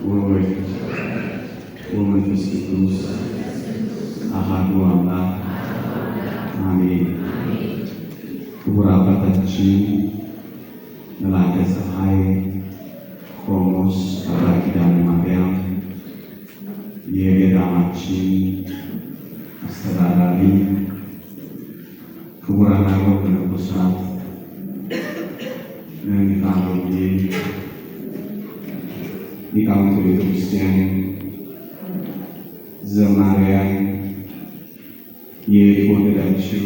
ወወልድ ወመንፈስ ቅዱስ አሐዱ አምላክ አሜን። ክቡር አባታችን መልአከ ፀሐይ ቆሞስ አባ ኪዳነ ማርያም የገዳማችን አስተዳዳሪ፣ ክቡራን አበው መነኮሳት፣ መምህራነ ወንጌል፣ ሊቃውንተ ቤተ ክርስቲያን፣ ዘማሪያን፣ የተወደዳችሁ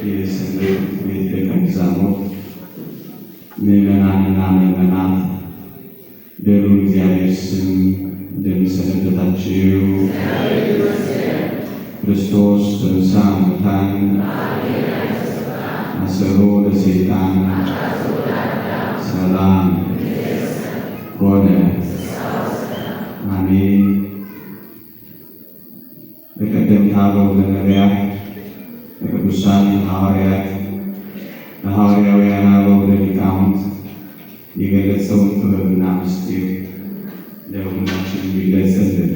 የሰንበት ቤት ደቀ መዛሙርት፣ ምዕመናንና ምዕመናት በልዑል እግዚአብሔር ስም እንደምን ሰነበታችሁ? ክርስቶስ ተንሥአ እሙታን አሰሮ ለሰይጣን ሰላም ኮነ። አሜን። በቀደምት አበው ነቢያት፣ በቅዱሳን ሐዋርያት፣ በሐዋርያውያን አበው ሊቃውንት የገለጸውን ጥበብና ምስጢር ለሁላችን ይግለጽልን።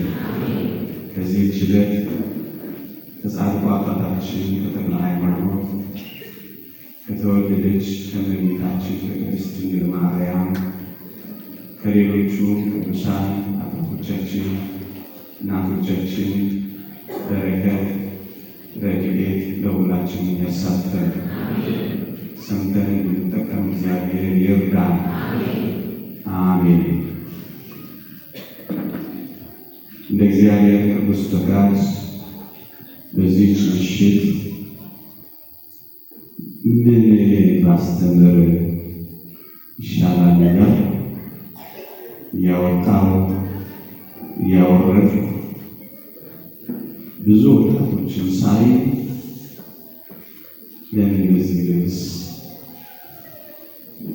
ከዚህች ዕለት ከጻድቁ አባታችን ከተክለ ሃይማኖት ከተወለደች ከእመቤታችን ከቅድስት ድንግል ማርያም ከሌሎቹ ቅዱሳን አባቶቻችን እናቶቻችን በረከት ረድኤት ለሁላችን ያሳትፈን። ሰምተን እንድንጠቀም እግዚአብሔር ይርዳን። አሜን። እንደ እግዚአብሔር ቅዱስ ፈቃድ በዚህች ምሽት ምን ባስተምር ይሻላል ነገር እያወጣው እያወረድ ብዙ ወጣቶችን ሳይ ለምን በዚህ ርዕስ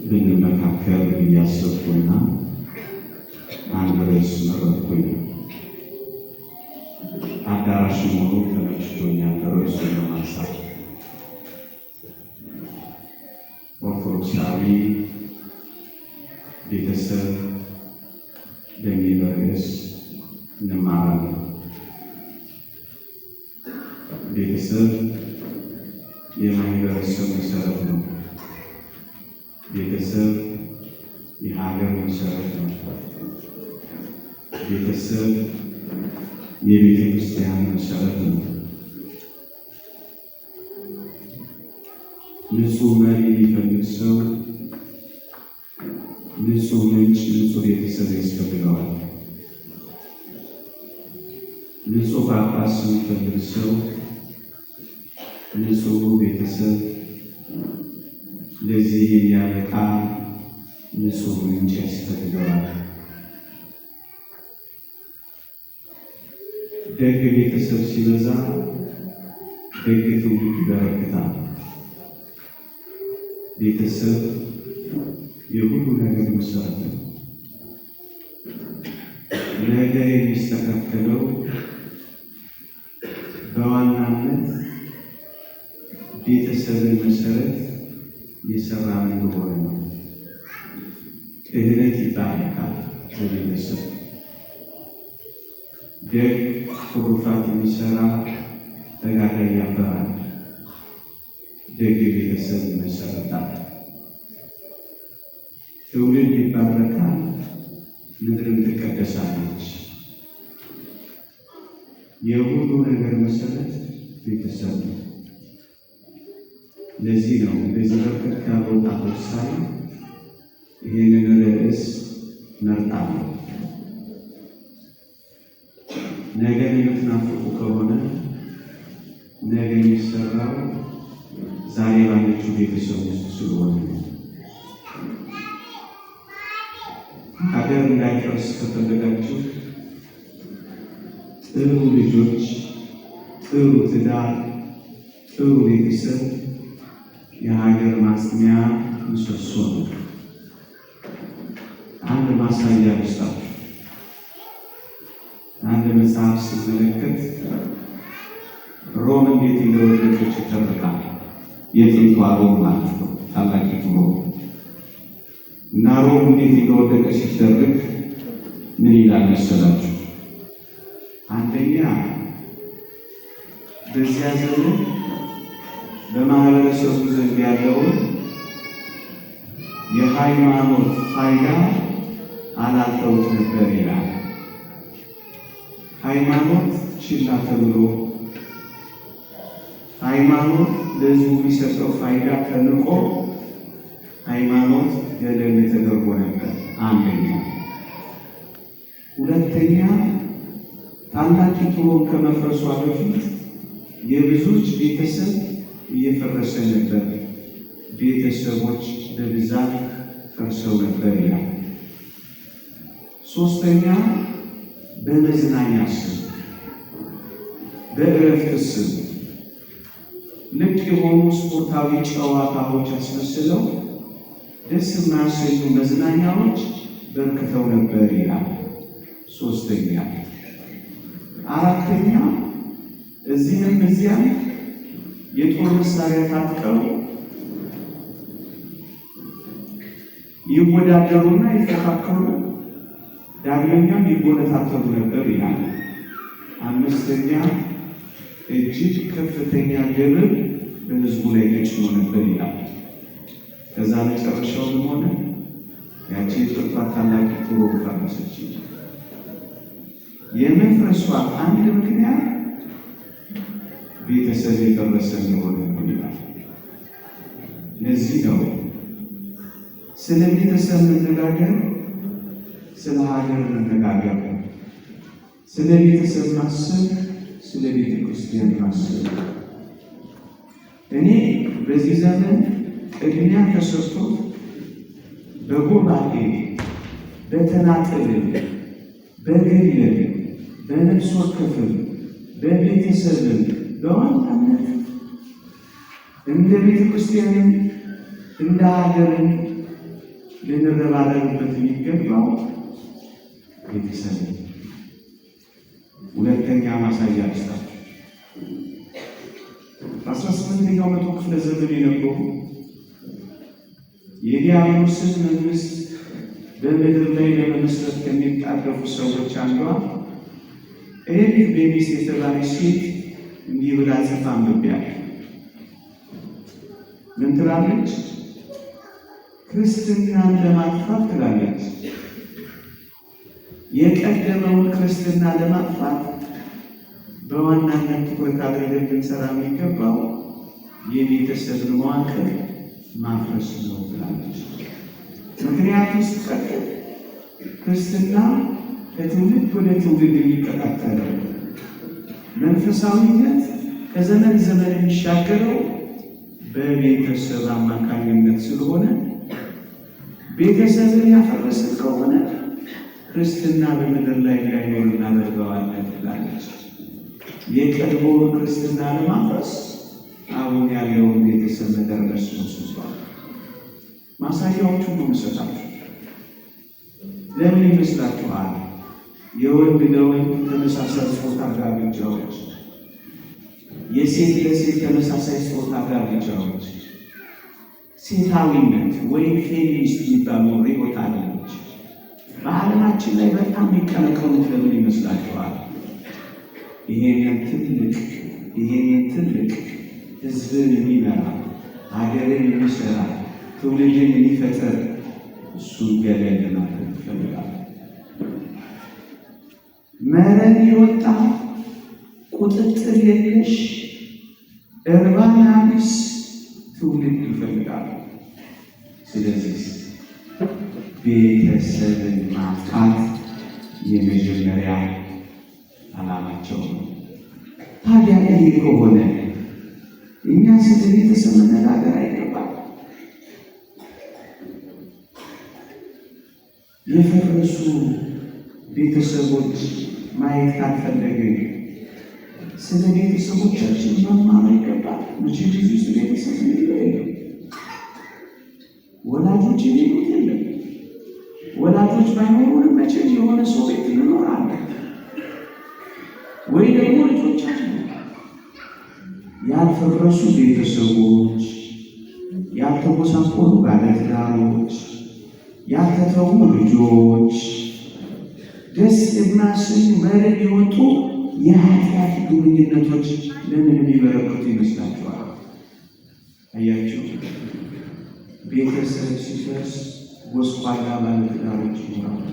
ብንመካከር እያሰብኩና አንድ ርዕስ መረጥኩኝ። አዳራሽ ሙሉ ተመችቶኛል። ርዕሱን ለማንሳት ኦርቶዶክሳዊ ቤተሰብ በሚል ርዕስ እንማራለን። ቤተሰብ የማህበረሰብ መሰረት ነው። ቤተሰብ የሀገር መሰረት ነው። ቤተሰብ የቤተ ክርስቲያን መሰረት ነው። ንጹህ መሪ የሚፈልግ ሰው ንጹህ ምንጭ፣ ንጹህ ቤተሰብ ያስፈልገዋል። ንጹህ ጳጳስ የሚፈልግ ሰው ንጹህ ቤተሰብ፣ ለዚህ የሚያበቃ ንጹህ ምንጭ ያስፈልገዋል። ደግ ቤተሰብ ሲበዛ ደግ ትውልድ ይበረክታል። ቤተሰብ የሁሉ ነገር መሰረት ነው። ነገ የሚስተካከለው በዋናነት ቤተሰብን መሰረት የሰራ እንደሆነ ነው። ክህነት ይባረካል በቤተሰብ። ደግ ትሩፋት የሚሰራ ተጋዳይ ያፈራል። ደግ ቤተሰብ ይመሰረታል። ትውልድ ይባረካል። ምድርም ትቀደሳለች። የሁሉ ነገር መሰረት ቤተሰብ ነው። ለዚህ ነው እንደዚህ በርከት ካሉ ወጣቶች ሳይ ይህንን ርዕስ መርጣለሁ። ነገን የምትናፍቁ ከሆነ ነገ የሚሰራው ዛሬ ባለችው ቤተሰብ ውስጥ ስለሆነ ነው። ሀገር እንዳይፈርስ ከፈለጋችሁ ጥሩ ልጆች፣ ጥሩ ትዳር፣ ጥሩ ቤተሰብ የሀገር ማጽኛ ምሰሶ ነው። አንድ ማሳያ ልስጣችሁ። አንድ መጽሐፍ ስመለከት ሮም እንዴት እንደወደቀች ይተርካል። የጥንቷ ሮም ማለት ነው፣ ታላቂቱ ሮም እና ሮም እንዴት እንደወደቀች ሲተርክ ምን ይላል መሰላችሁ? አንደኛ በዚያ ዘመን በማህበረሰቡ ዘንድ ያለውን የሃይማኖት ፋይዳ አላልተውት ነበር ይላል። ሃይማኖት ችላ ተብሎ ሃይማኖት ለሕዝቡ የሚሰጠው ፋይዳ ተንቆ ሃይማኖት ገደል ተደርጎ ነበር። አንደኛ። ሁለተኛ ታላቂቱ ሮም ከመፍረሷ በፊት የብዙዎች ቤተሰብ እየፈረሰ ነበር። ቤተሰቦች በብዛት ፈርሰው ነበር ይላል። ሶስተኛ በመዝናኛ ስም፣ በእረፍት ስም ልቅ የሆኑ ስፖርታዊ ጨዋታዎች አስመስለው ደስ የማያሰኙ መዝናኛዎች በርክተው ነበር ይላል። ሶስተኛ። አራተኛ እዚህም እዚያም የጦር መሳሪያ ታጥቀው ይወዳደሩና ይፎካከሩ፣ ዳግመኛም ይጎነታተሉ ነበር ይላል። አምስተኛ እጅግ ከፍተኛ ግብር በሕዝቡ ላይ ተጭኖ ነበር ይላል። ከዛ መጨረሻው ሆነ ያቺ ጥፋ ታላቂቱ ሮም ፈረሰች። የመፍረሷ አንድ ምክንያት ቤተሰብ የፈረሰ እንደሆነ ይላል። ለዚህ ነው ስለ ቤተሰብ መነጋገር፣ ስለ ሀገር መነጋገር፣ ስለ ቤተሰብ ማሰብ፣ ስለ ቤተ ክርስቲያን ማሰብ። እኔ በዚህ ዘመን ቅድሚያ ተሰጥቶት በጉባኤ በተናጠል በግል በነፍስ ወከፍም በቤተሰብም በዋናነት እንደ ቤተ ክርስቲያንም እንደ ሀገርን ልንረባረብበት የሚገባው ቤተሰብ። ሁለተኛ ማሳያ ልስጣችሁ። በ18ኛው መቶ ክፍለ ዘመን የነበሩ የዲያብሎስን መንግስት በምድር ላይ ለመመስረት ከሚጣደፉ ሰዎች አንዷ ኤሪክ ቤኒስ የተባለች ሴት እንዲህ ብላ ጽፋ አንብቤያለሁ። ምን ትላለች? ክርስትናን ለማጥፋት ትላለች። የቀደመውን ክርስትና ለማጥፋት በዋናነት ትኩረት አድርገን ልንሰራ የሚገባው የቤተሰብን መዋቅር ማፍረስ ነው ትላለች። ምክንያቱም ስትቀጥል ክርስትና ከትውልድ ወደ ትውልድ የሚቀጣጠለው መንፈሳዊነት ከዘመን ዘመን የሚሻገረው በቤተሰብ አማካኝነት ስለሆነ ቤተሰብን ያፈረስን ከሆነ ክርስትና በምድር ላይ እንዳይኖር እናደርገዋለን ትላለች። የቀድሞውን ክርስትና ለማፍረስ አሁን ያለውን ቤተሰብ መደረስ ወስዷል። ማሳያዎቹ ሁሉ እንሰጣችሁ። ለምን ይመስላችኋል? የወንድ ለወንድ ተመሳሳይ ጾታ ጋብቻዎች፣ የሴት ለሴት ተመሳሳይ ጾታ ጋብቻዎች፣ ሴታዊነት ወይም ፌሚኒስት የሚባሉ ርዕዮተ ዓለሞች በዓለማችን ላይ በጣም የሚቀነቀኑት ለምን ይመስላችኋል? ይሄንን ትልቅ ሕዝብን የሚመራ ሀገርን የሚሰራ ትውልድን የሚፈጥር እሱን ገደል ለማድረግ ይፈልጋል። መረን የወጣ ቁጥጥር የለሽ እርባና ቢስ ትውልድ ይፈልጋል። ስለዚህ ቤተሰብን ማጥቃት የመጀመሪያ ዓላማቸው ነው። ታዲያ ይህ ከሆነ እኛ ስለ ቤተሰብ መነጋገር አይገባም? የፈረሱ ቤተሰቦች ማየት ካልፈለግን ስለ ቤተሰቦቻችን መማር አይገባም? መቼ ጊዜ ውስጥ ቤተሰብ የለም። ወላጆች የሚሉት የለም። ወላጆች ባይኖሩንም መቼም የሆነ ሰው ቤት እንኖራለን፣ ወይ ደግሞ ልጆቻችን። ያልፈረሱ ቤተሰቦች፣ ያልተጎሳቆሉ ባለትዳሮች፣ ያልተተዉ ልጆች ደስ የማያሰኙ መረን የወጡ የኃጢአት ግንኙነቶች ለምን የሚበረክቱ ይመስላችኋል? አያችሁ፣ ቤተሰብ ሲፈርስ ጎስቋላ ባለትዳሮች ይኖራሉ።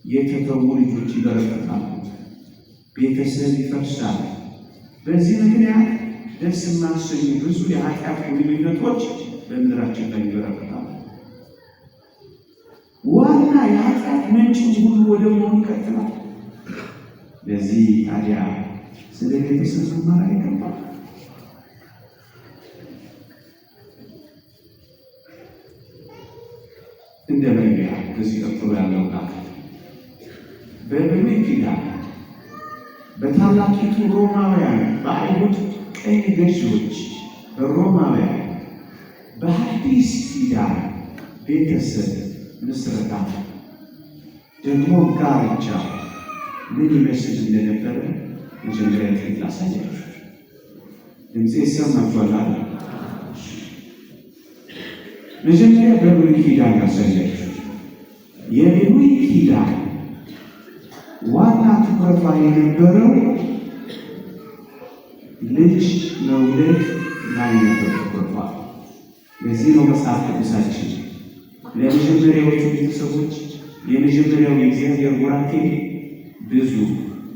የተተዉ ልጆች ይበረከታሉ። ቤተሰብ ይፈርሳል። በዚህ ምክንያት ደስ የማያሰኙ ብዙ የኃጢአት ግንኙነቶች በምድራችን ላይ ይበረከታሉ። ዋና የኃጢአት ምንጭ ሁሉ ወደ መሆኑ ይቀጥላል። ለዚህ ታዲያ ስለ ቤተሰብ መማር ይገባል። እንደ መግቢያ ከዚህ ቀጥሎ ያለው ቃል በብሉይ ኪዳን በታላቂቱ ሮማውያን በአይሁድ ቀኝ ገዢዎች በሮማውያን በሐዲስ ኪዳን ቤተሰብ ምስረታ ደግሞ ጋብቻ ምን ይመስል እንደነበረ መጀመሪያ ጥቂት ላሳያችሁ። ድምፄ ይሰማችኋል? መጀመሪያ በብሉይ ኪዳን ላሳያችሁ። የብሉይ ኪዳን ዋና ትኩረቷ የነበረው ልጅ መውለድ ላይ ነበር ትኩረቷ። ለዚህ ነው መጽሐፍ ቅዱሳችን ለመጀመሪያዎቹ ቤተሰቦች የመጀመሪያው የእግዚአብሔር ቡራኬ ብዙ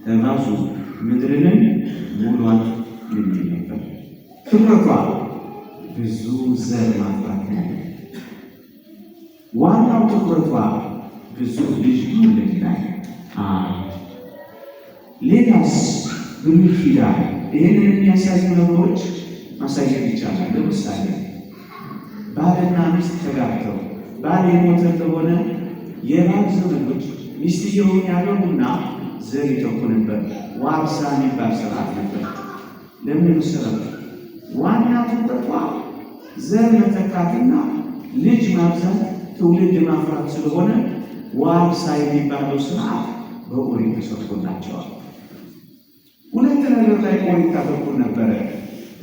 ተባዙ ምድርንም ሙሏት የሚል ነበር። ትኩረቷ ብዙ ዘር ማፍራት ነው። ዋናው ትኩረቷ ብዙ ልጅ መውለድ ላይ። ሌላስ ብሉይ ኪዳን ይህንን የሚያሳዩ ነገሮች ማሳየት ይቻላል። ለምሳሌ ባልና ሚስት ተጋብተው ባል የሞተ ከሆነ የባል ዘመዶች ሚስትየውን ያገቡና ዘር ይተኩ ነበር። ዋርሳ የሚባል ስርዓት ነበር። ለምን መሰረት? ዋና ትኩረቷ ዘር መተካትና ልጅ ማብዛት ትውልድ ማፍራት ስለሆነ ዋርሳ የሚባለው ስርዓት በኦሪት ተሰጥቶላቸዋል። ሁለት ነገር ላይ ኦሪት ታተኩር ነበረ።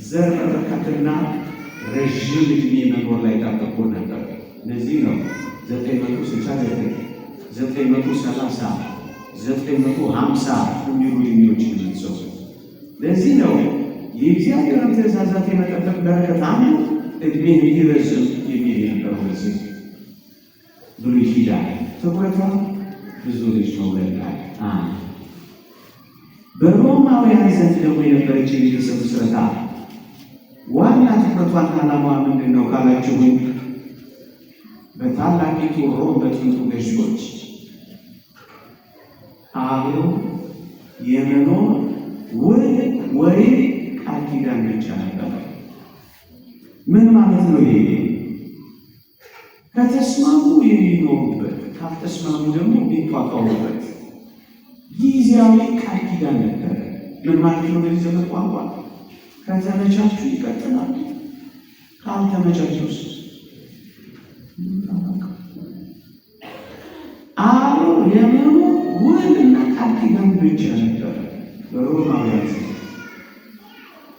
ዘር መተካትና ረዥም ዕድሜ መኖር ላይ ታተኩር ነበር። ለዚህ ነው 969 930 950 የሚሉ ዕድሜዎች የሚሰው። ለዚህ ነው የእግዚአብሔርን ትእዛዛት የመጠበቅ በረከት አንዱ ዕድሜ እንዲረዝም የሚል የነበረው። በዚህ ብሉይ ኪዳን ትኩረቷ ብዙ ልጅ መውለድ ላይ። በሮማውያን ዘንድ ደግሞ የነበረች የቤተሰብ ምስረታ ዋና ትኩረቷና ዓላማዋ ምንድን ነው ካላችሁኝ፣ በታላቂቱ ሮም በጥንቱ ገዢዎች አብሮ የመኖር ውል ወይም ቃል ኪዳን ብቻ ነበር። ምን ማለት ነው ይሄ? ከተስማሙ የሚኖሩበት፣ ካልተስማሙ ደግሞ የሚቷጧሩበት ጊዜያዊ ቃል ኪዳን ነበር። ምን ማለት ነው? በዚህ ዘመን ቋንቋ ከተመቻቹ ይቀጥላል፣ ካልተመቻቹስ አብሮ የመኖር ውልና ቃል ኪዳን ብቻ ነበር በሮማውያን ዘመን።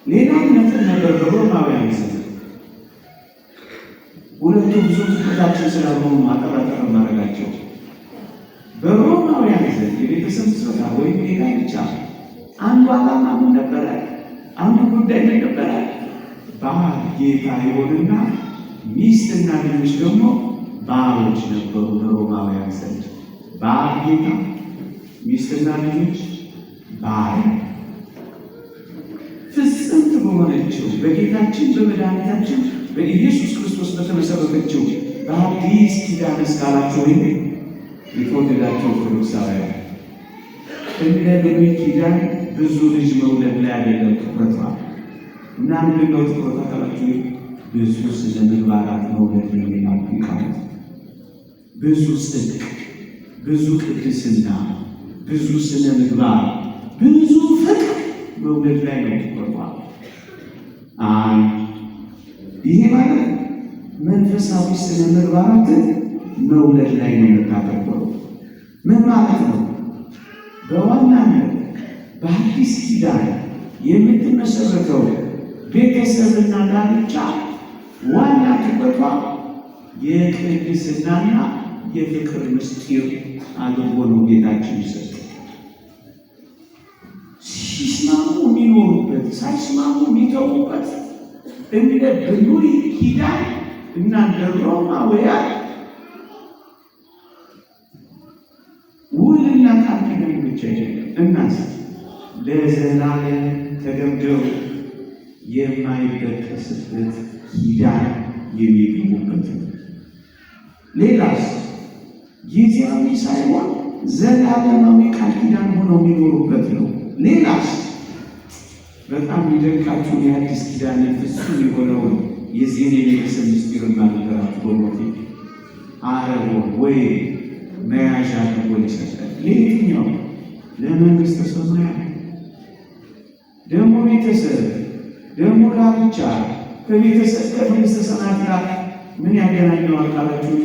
ሌላ ነጥብ ነበር በሮማውያን ዘመን። ሁለቱ ብዙ ትኩረታችን ስላልሆኑ ማጠራጠር ማድረጋቸው በሮማውያን ዘንድ የቤተሰብ ምስረታ ወይም ጋብቻ አንዱ ዓላማ ምን ነበረ? አንዱ ጉዳይ ምን ነበረ? ባል ጌታ ይሆንና ሚስትና ልጆች ደግሞ ባሮች ነበሩ። በሮማውያን ዘንድ ባል ጌታ፣ ሚስትና ልጆች ባሪያ። ፍጽምት በሆነችው በጌታችን በመድኃኒታችን በኢየሱስ ክርስቶስ በተመሰረተችው በአዲስ ኪዳን እስካላችሁ ወይም የተወደዳችሁ ኦርቶዶክሳውያን እንደ ብሉይ ኪዳን ብዙ ልጅ መውለድ ላይ አይደለም ትኩረቷ። እና ምንድን ነው ትኩረቷ ካላችሁ ብዙ ስነ ምግባራት መውለድ ነው የሚናፍቃት። ብዙ ጽድቅ፣ ብዙ ቅድስና፣ ብዙ ስነ ምግባር፣ ብዙ ፍቅር መውለድ ላይ ነው ትኩረቷ። ይሄ ማለት መንፈሳዊ ስነ ምግባራትን መውለድ ላይ ነው የምታተኩረው። ምን ማለት ነው? በዋናነት በአዲስ ኪዳን የምትመሰረተው ቤተሰብና ጋብቻ ዋና ትኩረቷ የቅድስናና የፍቅር ምስጢር አድርጎ ነው ጌታችን ይሰጥ። ሲስማሙ የሚኖሩበት ሳይስማሙ የሚተዉበት እንደ ብሉይ ኪዳን እና እንደ ሮማውያን ውልና ቃል ኪዳን ብቻ አይደለም። እናስ ለዘላለም ተገምደው የማይበጠስበት ኪዳን የሚገቡበት ነው። ሌላስ ጊዜያዊ ሳይሆን ዘላለማዊ ቃል ኪዳን ሆነው የሚኖሩበት ነው። ሌላስ በጣም የሚደንቃችሁ የአዲስ ኪዳን ፍጹም የሆነውን የዚህን የቤተሰብ ምስጢር ማለበራት በሞቴ አረቦ ወይ መያዣ አድርጎ ይሰጣል። ለየትኛው? ለመንግሥተ ሰማያት። ደግሞ ቤተሰብ ደግሞ ጋብቻ ከቤተሰብ ከመንግሥተ ሰማያት ጋር ምን ያገናኘዋል ካላችሁ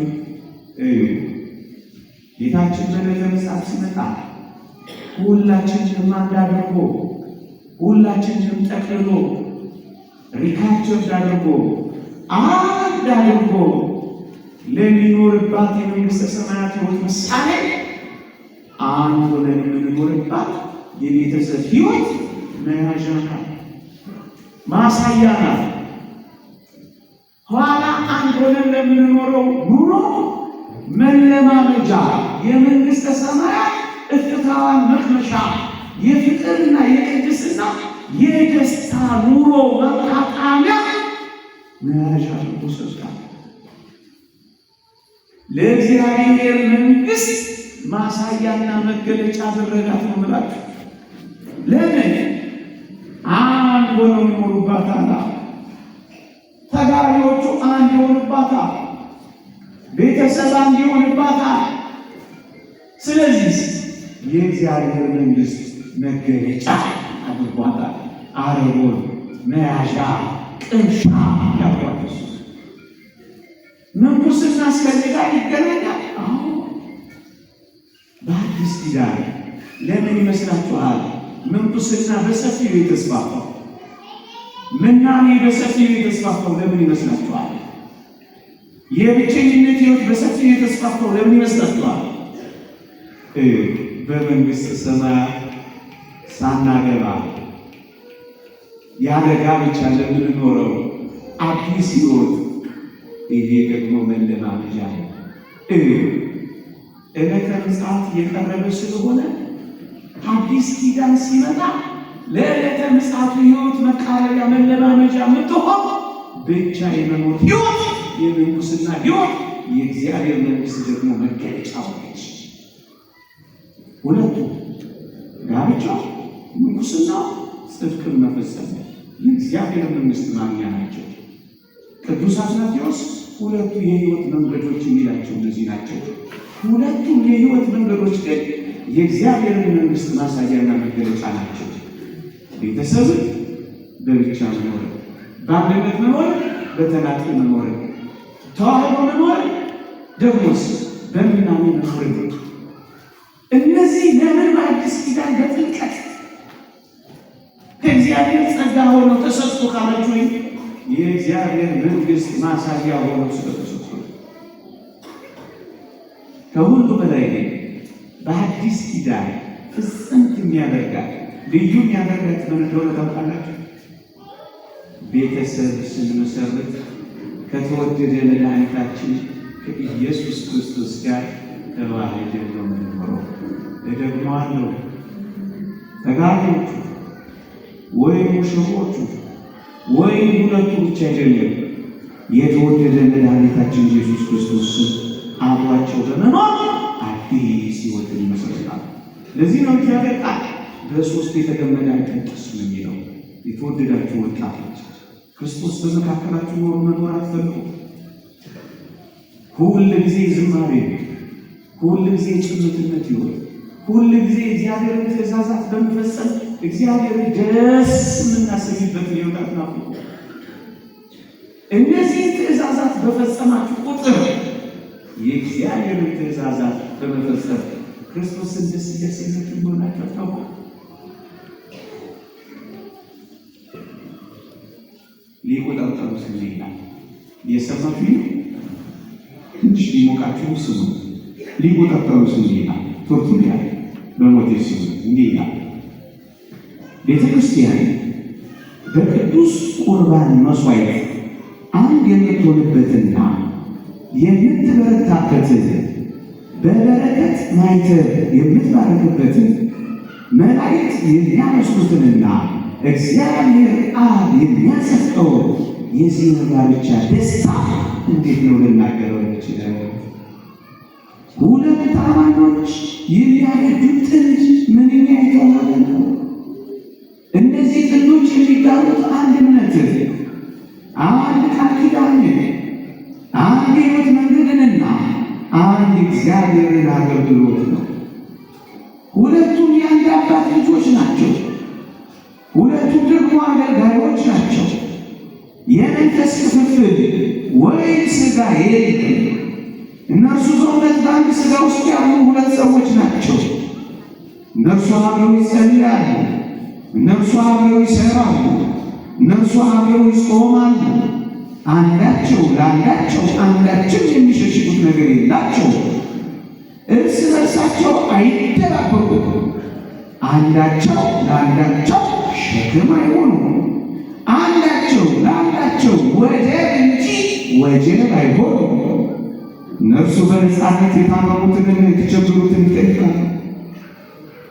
ጌታችን በዕለተ ምጽአት ሲመጣ ሁላችንም አንድ አድርጎ ሁላችንም ጠቅልሎ ሪካፕቸር አድርጎ አንድ አድርጎ ለሚኖርባት የመንግሥተ ሰማያት ሕይወት ምሳሌ አንድ ሆነን የምንኖርባት የቤተሰብ ሕይወት መያዣ ናት፣ ማሳያ ናት። ኋላ አንድ ሆነን ለምንኖረው ኑሮ መለማመጃ የመንግሥተ ሰማያት እፍታዋን መቅመሻ የፍቅርና የቅድስና የደስታ ኑሮ መጣጣሚያ መያዣ ተሰጥቷል። ለእግዚአብሔር መንግሥት ማሳያና መገለጫ አደረጋት ነው የምላችሁ። ለምን አንድ ሆነው ይኖሩባታል። ተጋሪዎቹ አንድ ይሆኑባታል። ቤተሰብ አንድ ይሆንባታል። ስለዚህ የእግዚአብሔር መንግሥት መገለጫ አድርጓታል። አረቦን መያዣ ቅምሻ ያቋደሱ መንኩስና እስከዚህ ጋር ይገናኛል። በአዲስ ኪዳን ለምን ይመስላችኋል መንኩስና በሰፊው የተስፋፋው? ምናኔ በሰፊው የተስፋፋው ለምን ይመስላችኋል? የብቸኝነት ሕይወት በሰፊው የተስፋፋው ለምን ይመስላችኋል? በመንግሥተ ሰማያት ሳናገባ ያለ ጋብቻ ለምንኖረው አዲስ ሕይወት ይሄ ደግሞ መለማመጃ ነው። ዕለተ ምጽአት የቀረበ ስለሆነ አዲስ ኪዳን ሲመጣ ለዕለተ ምጽአቱ ሕይወት መቃረቢያ መለማመጃ የምትሆን ብቻ የመኖር ሕይወት የምንኩስና ሕይወት የእግዚአብሔር መንግሥት ደግሞ መገለጫ ሆነች። ሁለቱ ጋብቻ ምንኩስና ጽድቅን መፈጸም የእግዚአብሔር መንግሥት ማግኛ ናቸው። ቅዱስ አትናቴዎስ ሁለቱ የሕይወት መንገዶች የሚላቸው እነዚህ ናቸው። ሁለቱም የሕይወት መንገዶች ግን የእግዚአብሔር መንግሥት ማሳያና መገለጫ ናቸው። ቤተሰብን በብቻ መኖር፣ በአንድነት መኖር፣ በተናጥል መኖር፣ ተዋህዶ መኖር፣ ደግሞስ በምናኔ መኖር። እነዚህ ለምን በአዲስ ኪዳን በጥልቀት ከእግዚአብሔር ጸጋ ሆነው ተሰጥቶ ካላችሁ የእግዚአብሔር መንግሥት ማሳያ ሆነው ስለተሰጡ ከሁሉ በላይ ግን በአዲስ ኪዳን ፍጽምት የሚያደርጋት ልዩ የሚያደርጋት ምን እንደሆነ ታውቃላችሁ? ቤተሰብ ስንመሰርት ከተወደደ መድኃኒታችን ከኢየሱስ ክርስቶስ ጋር ተዋህደን ነው የምንኖረው። እደግመዋለሁ፣ ተጋቢዎቹ ወይም ሙሽሮቹ ወይም ሁለቱ ብቻ አይደለም፣ የተወደደ መድኃኒታችን ኢየሱስ ክርስቶስ አብሯቸው በመኖር አዲስ ሕይወትን ይመሰርታል። ለዚህ ነው እግዚአብሔር ቃል በሦስት የተገመደ አይጠቅስም የሚለው። የተወደዳችሁ ወጣቶች ክርስቶስ በመካከላችሁ ኖሮ መኖር አትፈልጉ። ሁል ጊዜ ዝማሬ፣ ሁል ጊዜ ጭምትነት ይሆን፣ ሁል ጊዜ እግዚአብሔርን ትእዛዛት በመፈጸም እግዚአብሔርን ደስ የምናሰኝበት ሕይወት ናፍቁ። እነዚህ ትእዛዛት በፈጸማችሁ ቁጥር የእግዚአብሔርን ትእዛዛት በመፈጸም ክርስቶስን ደስ እያሰኛችሁ እንደሆናችሁ አታውቁ። ሊቆጣጠሩ ስል ይላል የሰማችሁ ትንሽ ሊሞቃችሁ ስሙ። ሊቆጣጠሩስ እንዲህ ይላል ቶርቱሊያን በሞቴ ሲሆን እንዲህ ይላል ቤተ ክርስቲያን በቅዱስ ቁርባን መስዋዕት አንድ የምትሆንበትና የምትበረታበትን በበረከት ማይተብ የምትባረክበትን መላእክት የሚያመስሉትንና እግዚአብሔር አብ የሚያሰጠው የዚህ ጋብቻ ደስታ እንዴት ነው ልናገረው ይችላል? ሁለት አማኞች የሚያደርጉት ጥንድ ምንኛ የተዋሃደ ነው። እነዚህ ጥንዶች የሚጋሩት አንድ እምነት፣ አንድ ቃል ኪዳን፣ አንድ ሕይወት መንገድንና አንድ እግዚአብሔርን አገልግሎት ነው። ሁለቱም የአንድ አባት ልጆች ናቸው። ሁለቱም ደግሞ አገልጋዮች ናቸው። የመንፈስ ክፍፍል ወይም ሥጋ የለም። እነርሱ በእውነት በአንድ ሥጋ ውስጥ ያሉ ሁለት ሰዎች ናቸው። እነርሱ አብረው ይጸልያሉ፣ እነርሱ አብረው ይሰራሉ፣ እነርሱ አብረው ይጾማሉ። አንዳቸው ለአንዳቸው አንዳቸው የሚሸሽጉት ነገር የላቸው። እርስ በርሳቸው አይደባበቁም። አንዳቸው ለአንዳቸው ሸክም አይሆኑም። አንዳቸው ለአንዳቸው ወደብ እንጂ ወጀብ አይሆኑም። እነርሱ በነፃነት የታመሙትን የተቸገሩትን ይጠይቃሉ።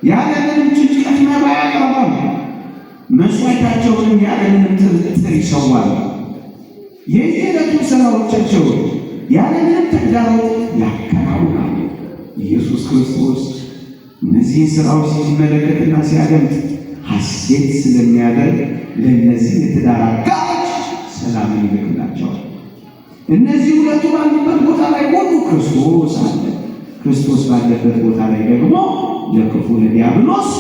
ያለምንም ጭንቀት መባ ያቀርባሉ። መስዋዕታቸውንም ያለምንም ጥርጥር ይሰዋሉ። የየዕለቱ ሥራዎቻቸውን ያለምንም ተግዳሮት ያከናውናሉ። ኢየሱስ ክርስቶስ እነዚህ ሥራዎች ሲመለከትና ሲያደምጥ ሐሴት ስለሚያደርግ ለእነዚህ የትዳር አጋሮች ሰላምን ይልክላቸዋል። እነዚህ ሁለቱ ባሉበት ቦታ ላይ ሁሉ ክርስቶስ አለ። ክርስቶስ ባለበት ቦታ ላይ ደግሞ ለክፉ ለዲያብሎስ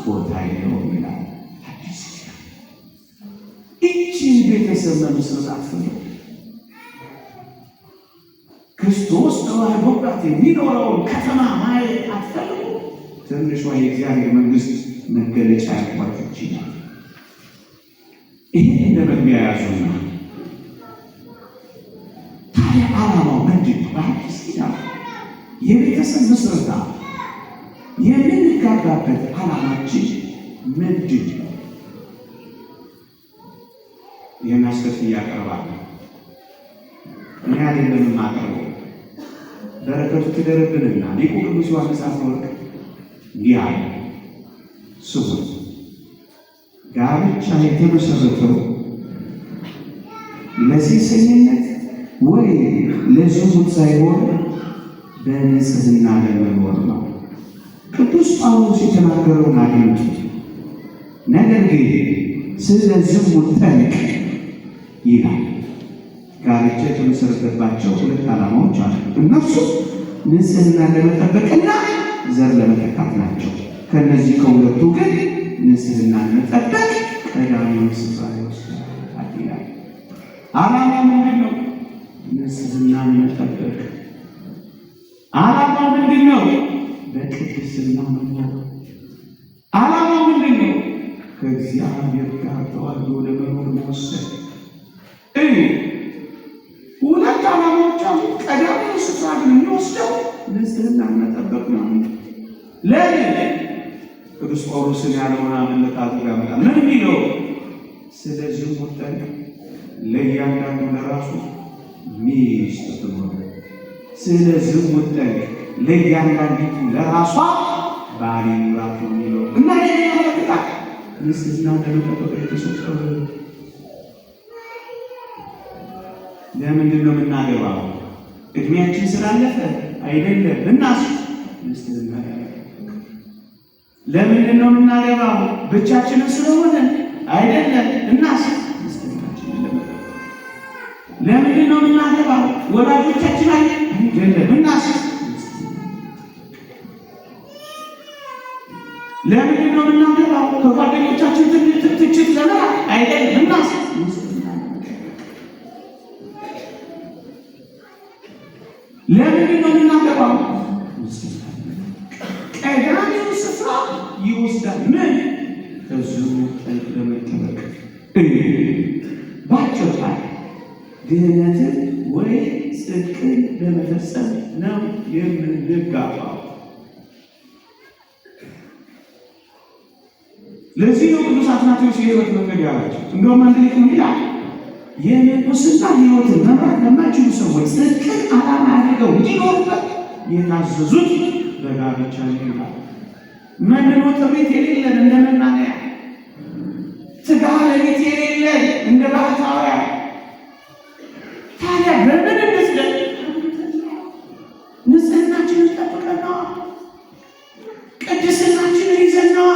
ቦታ የለውም ይላል። ይህችን ቤተሰብ መመስረት አትፈልጉ። ክርስቶስ ተዋህዶባት የሚኖረውን ከተማ ማየት አትፈልጉ። ትንሿ የእግዚአብሔር መንግሥት መገለጫ ያልኳችሁ ይችላል። ይህን እንደ መግቢያ ያዙና ታዲያ ዓላማው ምንድን ነው? በአዲስ ኪዳን የቤተሰብ ምስረታ የምንጋባበት ዓላማችን ምንድን ነው? ይህን አስከፍዬ አቀርባለሁ። እኔ አይደለም የማቀርበው፣ በረከቱ ትደርብንና ሊቁ ቅዱስ ዮሐንስ አፈወርቅ እንዲህ አለ። ስሙት፣ ጋብቻ የተመሰረተው ለሴሰኝነት ወይ ለዝሙት ሳይሆን በንጽህና ለመኖር ነው። ቅዱስ ጳውሎስ የተናገረውን አድምጡት። ነገር ግን ስለ ዝሙት ጠንቅ ይላል። ጋብቻ የተመሰረተባቸው ሁለት ዓላማዎች አሉ። እነርሱ ንጽህና ለመጠበቅና ዘር ለመተካት ናቸው። ከእነዚህ ከሁለቱ ግን ንጽህናን መጠበቅ ቀዳሚውን ስፍራ ይወስዳል ይላል። ዓላማው ምንድን ነው? ንጽህናን መጠበቅ። ዓላማው ምንድን ነው? በቅድስና መኖር። ዓላማው ምንድን ነው? ከእግዚአብሔር ጋር ተዋህዶ ለመኖር መወሰን። ሁለት ዓላማዎች አሉ። ቀዳሚውን ስፍራ ግን የሚወስደው ንጽህናን መጠበቅ ነው። ለምን? ቅዱስ ጳውሎስን ያለውን አብነት አድርጎ ያመጣል። ምን የሚለው? ስለ ዝሙት ጠንቅ ለእያንዳንዱ ለራሱ ሚስት ትኑር። ስለ ዝሙት ጠንቅ ለእያንዳንዲቱ ለራሷ ባል ይኑራት የሚለው እና ያመለክታል። ንጽህናን ለመጠበቅ የተሰጠው ለምንድን ነው የምናገባው? እድሜያችን ስላለፈ አይደለም። እናስ ንጽህና ለምንድን ነው የምናገባው? ብቻችንን ስለሆነ አይደለም። እናስ ንጽህናችንን ለመጠበቅ። ለምንድን ነው የምናገባው? ወላጆቻችን አይደለም። እናስ ለምንድን ነው የምናገባው? ከጓደኞቻችን ትችት ለመራቅ አይደለም። እናስ ለምንድን ነው የምናገባው? ቀዳሚው ስፍራ ይወስዳል። ምን? ከዝሙት ጠንቅ ለመጠበቅ። ባጭር ቃል ድህነትን ወይ ጽድቅን ለመፈጸም ነው የምንጋባው። ለዚህ ነው ቅዱስ አትናቴዎስ የሕይወት መንገድ ያላቸው። እንደውም አንድ ሊቅ ምን ይላል? የምንኩስና ሕይወትን መምራት ለማይችሉ ሰዎች ጽድቅን ዓላማ አድርገው እንዲኖሩበት የታዘዙት በጋብቻ ይላል። መንኖ ጥሪት የሌለን እንደ መናንያ፣ ሥጋ ለቤት የሌለን እንደ ባህታውያን ታዲያ በምን እንስደድ? ንጽሕናችንን ጠብቀን ነዋ፣ ቅድስናችንን ይዘን ነዋ።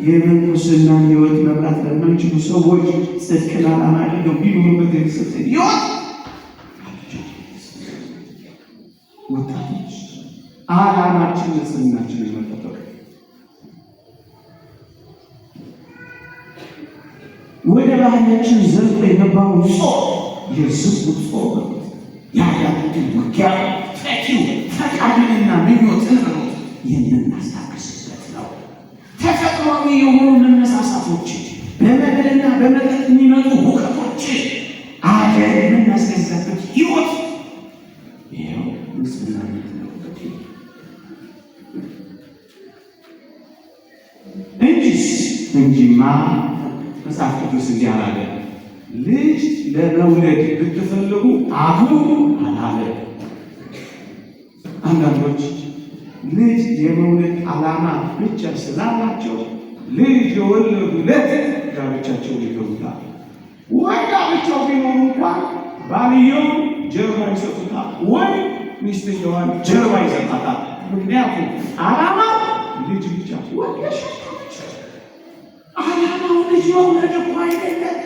የምንኩስና ሕይወት መምራት ለማይችሉ ሰዎች ጽድቅን ዓላማ አድርገው ቢኖሩበት የተሰጠ ሕይወት ወጣቶች ዓላማችን ንጽሕናችንን መጠበቅ። ወደ ባህላችን ዘልቆ የገባውን ጾም የዝሙት ጾም የአጋንንትን ውጊያ ፈቲው ፈቃድንና ምኞትን ነው የምናስታግስበት ነው። ተፈጥሯዊ የሆኑ መነሳሳቶች፣ በመብልና በመጠጥ የሚመጡ ሁከቶች አገር የምናስገዛበት ሕይወት ይኸው ንጽሕና የምትኖርበት እንጂማ መጽሐፍ ቅዱስ እንዲህ አላለ። ልጅ ለመውለድ ብትፈልጉ አግቡ አላለ። አንዳንዶች ልጅ የመውለድ ዓላማ ብቻ ስላላቸው ልጅ የወለዱለት ጋብቻቸው ይገቡታል። ወይ ጋብቻው ቢኖሩ እንኳን ባልየው ጀርባ ይሰጡታል፣ ወይ ሚስትየዋን ጀርባ ይሰጣታል። ምክንያቱም ዓላማ ልጅ ብቻ ወለሽ ዓላማው ልጅ መውለድ እኮ አይደለም፣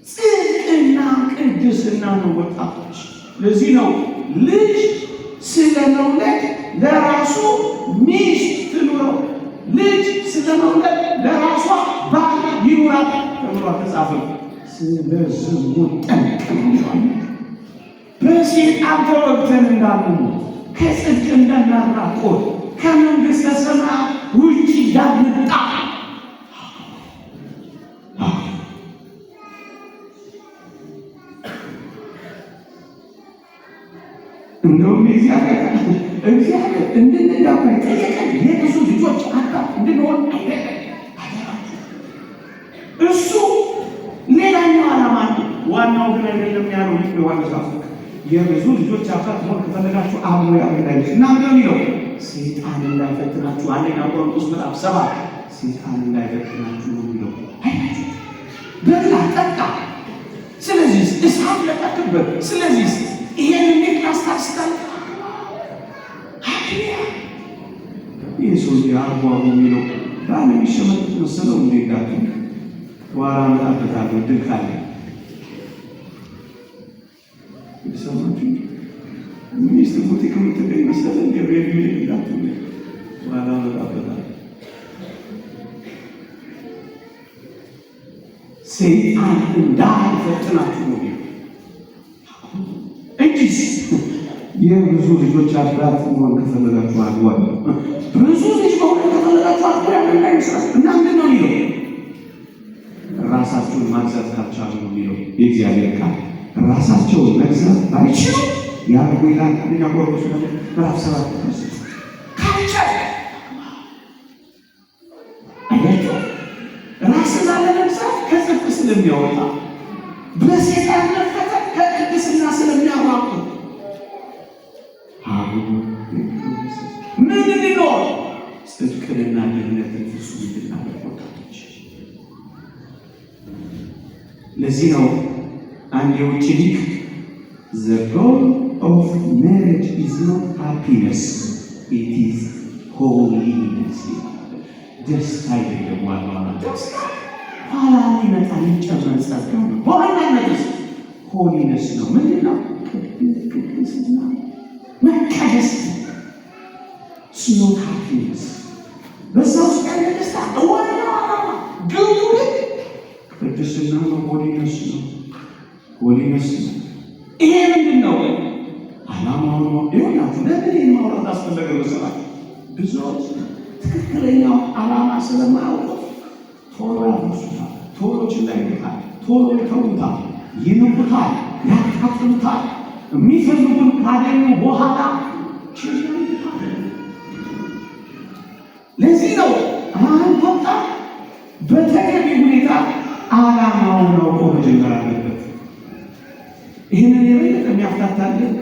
ጽድቅና ቅድስና ነው ወጣቶች። ለዚህ ነው ልጅ ስለመውለድ ለራሱ ሚስት ኑረው፣ ልጅ ስለመውለድ ለራሷ ባል ይኑራት ተብሎ ተጻፈ። ስለ ዝሙት ጠንቅ ነው። በሴጣን ተወግተን እንዳንሞት፣ ከጽድቅ እንዳናራቆት፣ ከመንግሥተ ሰማያት ውጭ እንዳንጣ እንደውም እግዚአብሔር እንድንጋባ የጠየቀን የብዙ ልጆች አባት እንድንሆን አይደለም። እሱ ሌላኛው ዓላማ ነው። ዋናው ግን አይደለም ያለው ልጅ ዮሐንስ አፈወርቅ የብዙ ልጆች አባት መሆን ከፈለጋችሁ አብሮ ያገዳል እና ምን ይለው ሰይጣን እንዳይፈትናችሁ አንደኛ ቆሮንቶስ ምዕራፍ 7 ሰይጣን እንዳይፈትናችሁ ነው የሚለው። አይታችሁ በላ ጠጣ፣ ስለዚህ እሳት ለቀቅበት፣ ስለዚህ ይሄን እንዴት ላስታስታል አክሊያ ኢየሱስ ያርጓው የሚለው ባለ የሚሸመት መሰለው እንደጋቱ ዋራ መጣበታል ድል ካለ ሰማቹ ሚስት ቡቲክ ምትገኝ መሰለኝ የሬዲዮ ይላል ዋራ መጣበታል። ሰይጣን እንዳይፈትናችሁ ነው እንጂ የብዙ ልጆች አባት መሆን ከፈለጋችሁ አግቡ። ብዙ ልጅ መሆን ከፈለጋችሁ አግቡ ያለ አይመስላል። እና ምንድን ነው የሚለው? ራሳቸውን ማግዛት ካልቻሉ ነው የሚለው የእግዚአብሔር ቃል። ራሳቸውን መግዛት ባይችሉ ያግቡ ይላል። አንደኛ ቆሮንቶስ ምዕራፍ 7 ካልቻለ አያችሁ፣ ራስን ላለመግዛት ከጽድቅ ስለሚያወጣ በሴጣን መፈተን ከቅድስና ስለሚያራቁ ምን እንዲኖር ጽድቅንና ድህነትን ፍጹም እንድናደርግ ወጣቶች። ለዚህ ነው አንድ የውጭ ሊቅ the goal of marriage is not happiness, it is holiness። ደስታ አይደለም ዋናው ደስታ ኋላ ሊመጣ ሊጨመር ጸጋ ነው። በዋናነት ሆሊነስ ነው። ምንድን ነው? ቅድስና መቀደስ ስኖት ሃፒነስ በዛ ውስጥ ያለ ደስታ ዋናው ዓላማ ግቡ ቅድስና ነው። ሆሊነስ ነው። ሆሊነስ ነው። ይሄ ምንድን ነው ዓላማው ነው? ይሆናችሁ ለምን ይህን ማውራት አስፈለገ መሰላችሁ? ብዙዎች ትክክለኛው ዓላማ ስለማያውቁ ቶሎ ያነሱታል፣ ቶሎ ችላ ይሉታል፣ ቶሎ ይተውታል፣ ይንቁታል። ያቃጥሉታል። የሚፈልጉን ካገኙ በኋላ ለዚህ ነው አንድ ወጣት በተገቢ ሁኔታ ዓላማውን አውቆ መጀመር አለበት። ይህንን የበለጠ የሚያፍታታልን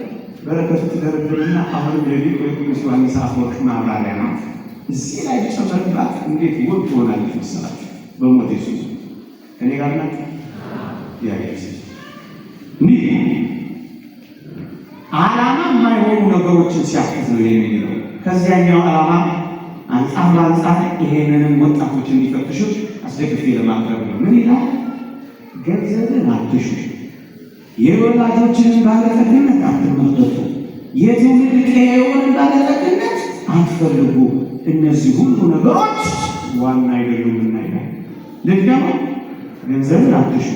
በረከቱ ትደረድርና አሁንም ለሊቅ ወይ ቅዱስ ዮሐንስ አፈወርቅ ማብራሪያ ነው። እዚህ ላይ ተጨመርባት እንዴት ውብ ትሆናለች መሰላችሁ? በሞት ኢየሱስ ከኔ ጋር ናችሁ። ያየስ እንዲህ ዓላማ የማይሆኑ ነገሮችን ሲያፍት ነው የሚለው። ከዚያኛው ዓላማ አንጻር ይሄንንም ወጣቶች እንዲፈትሹ አስደግፌ ለማቅረብ ነው። ምን ይላል? ገንዘብን አትሹ፣ የወላጆችንን ባለጠግነት አትመልከቱ፣ የትውልድ ቀዬውን ባለጠግነት አትፈልጉ፣ እነዚህ ሁሉ ነገሮች ዋና አይደሉምና ይላል። ደግሞ ገንዘብን አትሹ፣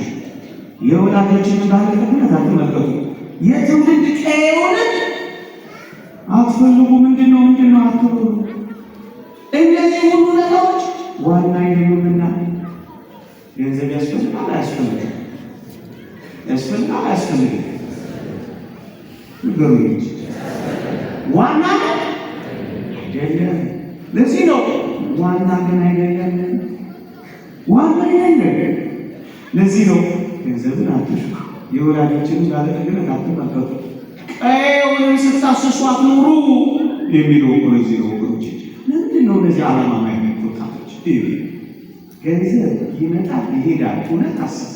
የወላጆችንን ባለጠግነት አትመልከቱ፣ የትውልድ ቀዬውን አትፈልጉ። ምንድነው አትፈልጉ? እነዚህ ሁሉ ነገሮች ዋና አይደሉምና። ገንዘብ ያስፈልጋል አያስፈልግም? አያስፈልግም? ንገሩኝ። ዋና አይደለም። ለዚህ ነው ዋና ግን አይደለም። ለዚህ ነው ገንዘብን አትሹ፣ የወላጆችንን ባለጠግነት አትመልከቱ፣ ቀዬውን ስታስሱ አትኑሩ የሚለው እኮ ለዚህ ነው ወገኖች። ምንድን ነው እነዚህ ዓላማ ማይነት ወጣቶች? ገንዘብ ይመጣል ይሄዳል፣ እውነት አሰብ፣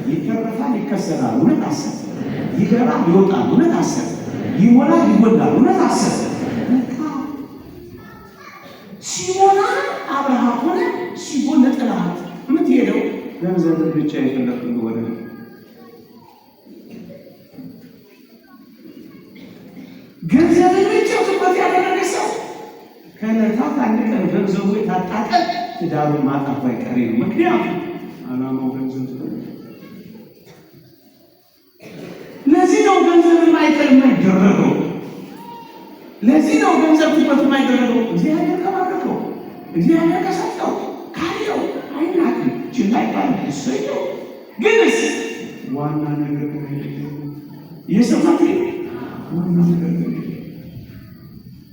ይተረፋል ይከሰራል፣ እውነት አሰብ፣ ይገባል ይወጣል፣ እውነት አሰብ፣ ይሞላል ይጎላል፣ እውነት አሰብ። ሲሞላ አብርሃም ሆነ፣ ሲጎል ጥላት የምትሄደው ገንዘብ ብቻ የፈለግ እንደሆነ ገንዘብን ብቻ ትኩረት ያደረገ ሰው ከዕለታት አንድ ቀን ገንዘቡ የታጣቀ ትዳሩን ማጣቱ አይቀሬ ነው። ምክንያቱም ዓላማው ገንዘብ ነው። ለዚህ ነው ገንዘብ የማይደረገው። ለዚህ ነው ገንዘብ ትኩረት የማይደረገው። እግዚአብሔር ከባረከው፣ እግዚአብሔር ከሰጠው ካየው አይናቅም፣ ችላ ይባል ይሰየው። ግንስ ዋና ነገር እየሰማት ዋና ነገር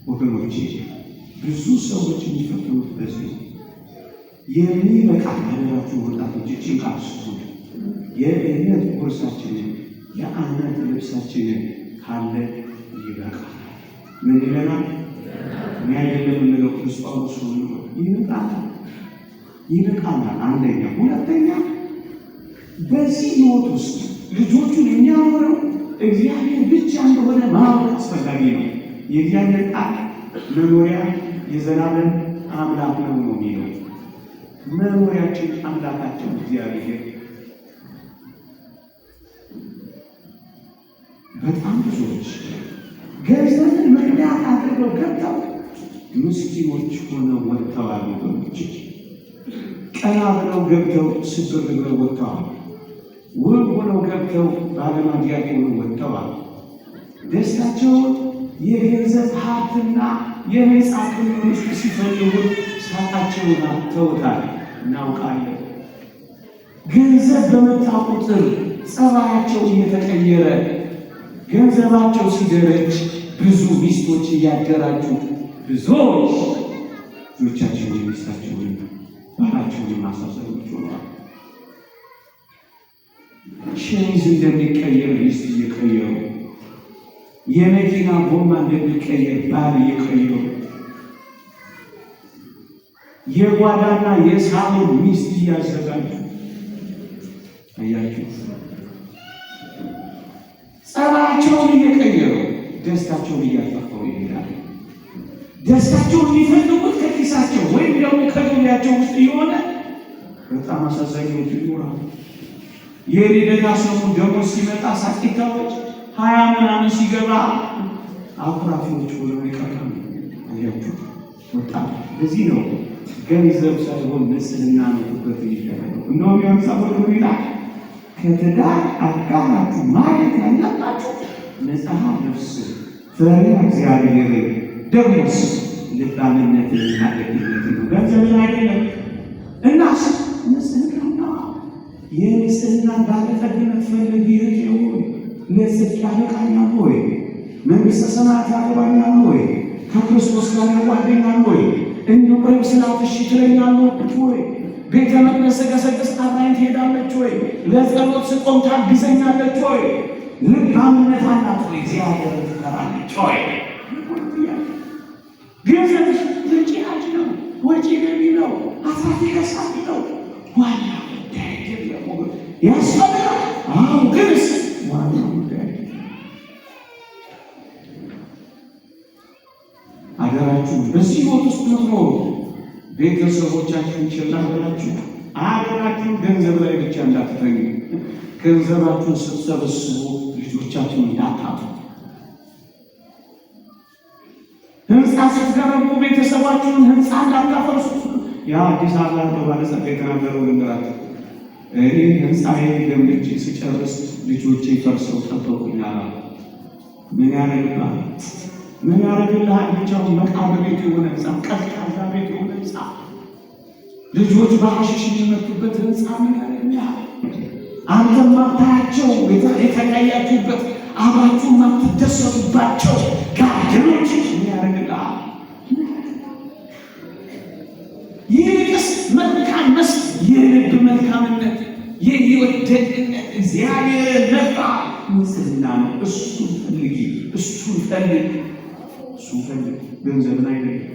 ወገኖች፣ ብዙ ሰዎች የሚፈተኑት በዚህ የሚበቃ አደራችሁ ወጣቶች ጭንቃስቱ የእምነት ኮርሳችንን የአመት ልብሳችንን ካለ ይበቃል። ምን ይለናል? እኔ አይደለም የምንለው ቅዱስ ጳውሎስ ነው። ይበቃናል። አንደኛ። ሁለተኛ፣ በዚህ ሕይወት ውስጥ ልጆቹን የሚያኖረው እግዚአብሔር ብቻ እንደሆነ ማወቅ አስፈላጊ ነው። የእግዚአብሔር ቃል መኖሪያ የዘላለም አምላክ ነው የሚለው። መኖሪያችን አምላካችን እግዚአብሔር በጣም ብዙዎች ገንዘብን ምክንያት አድርገው ገብተው ምስኪኖች ሆነው ወጥተዋል። ወገኖች ቀና ብለው ገብተው ስብር ብለው ወጥተዋል። ውብ ሆነው ገብተው ባለማግያት ሆነው ወጥተዋል። ደስታቸውን የገንዘብ ሀብትና የህንፃ ክልል ውስጥ ሲፈልጉ ሳቃቸውን አጥተውታል። እናውቃለን። ገንዘብ በመጣ ቁጥር ጸባያቸው እየተቀየረ ገንዘባቸው ሲደረጅ ብዙ ሚስቶች እያደራጁ ብዙዎች ልጆቻቸውን ሚስታቸውን ባላቸውን ማሳሰቦች ሆነዋል። ሸሚዝ እንደሚቀየር ሚስት እየቀየሩ፣ የመኪና ጎማ እንደሚቀየር ባል እየቀየሩ፣ የጓዳና የሳሎን ሚስት እያዘጋጁ አያችሁ። ጸባቸውን እየቀየሩ ደስታቸውን እያጠፋው ይሄዳል። ደስታቸውን የሚፈልጉት ከኪሳቸው ወይም ደግሞ ከገቢያቸው ውስጥ የሆነ በጣም አሳዛኞች ይኖራሉ። የልደታ ሰሞን ደሞዝ ሲመጣ ሳቂታዎች 20 ምናምን ሲገባ አኩራፊዎች ሆነው ይቀርቃሉ። አያችሁ ወጣት። በዚህ ነው ገንዘብ ሳይሆን ንጽህና ነው ትኩረት የሚደረገው። እንደውም ያምሳወሩ ይላል ከትዳር አጋራችሁ ማለት ያለባችሁ ንጽሐ ነፍስ፣ ፈሪሃ እግዚአብሔር፣ ደግሞስ ልባምነትና ደግነት ነው። ገንዘብን አይደለም። እናስ ንጽህና የንጽህና ባለጠግነት ፈልግ ይሁን ለጽድቅ ያበቃኛል ወይ? መንግሥተ ሰማያት ያገባኛል ወይ? ከክርስቶስ ጋር ያዋደኛል ወይ? እንዲሁ ወይም ስላትሽ ትለኛለች ወይ? ቤተ መቅደስ ስገሰግስ አብራኝ ትሄዳለች ወይ? ለጸሎት ስቆም ታግዘኛለች ወይ? ልባምነት አላት ወይ? እግዚአብሔር ትፈራለች ወይ? ገንዘብሽ ተጭናጭ ነው፣ ወጪ ገቢ ነው፣ አስራት ከሳቢ ነው። ዋና ጉዳይ ያስፈልጋል። አዎ፣ ግንስ ዋና ጉዳይ አገራችሁ በዚህ ሕይወት ውስጥ ምትኖሩ ቤተሰቦቻችሁን ችላ ብላችሁ አገራችሁን ገንዘብ ላይ ብቻ እንዳትተኙ። ገንዘባችሁን ስትሰበስቡ ልጆቻችሁን እንዳታጡ። ህንፃ ስትገነቡ ቤተሰባችሁን ህንፃ እንዳታፈርሱ። ያ አዲስ አበባ ባለጸጋ የተናገረው ልንገራችሁ። እኔ ህንፃዬን ገንብቼ ስጨርስ ልጆቼ ፈርሰው ጠበቁኛል። ምን ያደርግልሃል? ምን ያደርግልሃል? ብቻውን መቃብር ቤት የሆነ ህንፃ፣ ቀዝቃዛ ቤት የሆነ ህንፃ፣ ልጆች በሐሽሽ የሚመቱበት ህንፃ ምን ያደርግልሃል? አንተ ማታያቸው የተለያያችሁበት አብራችሁ ማትደሰቱባቸው ጋርደኖች ምን ያደርግልሃል? ይልቅስ መልካም የልብ መልካምነት፣ የህይወት ደግነት እግዚአብሔር ነፋ ንጽሕና ነው። እሱን ፈልጊ፣ እሱን ፈልግ፣ እሱን ፈልግ፣ ገንዘብን አይደለም።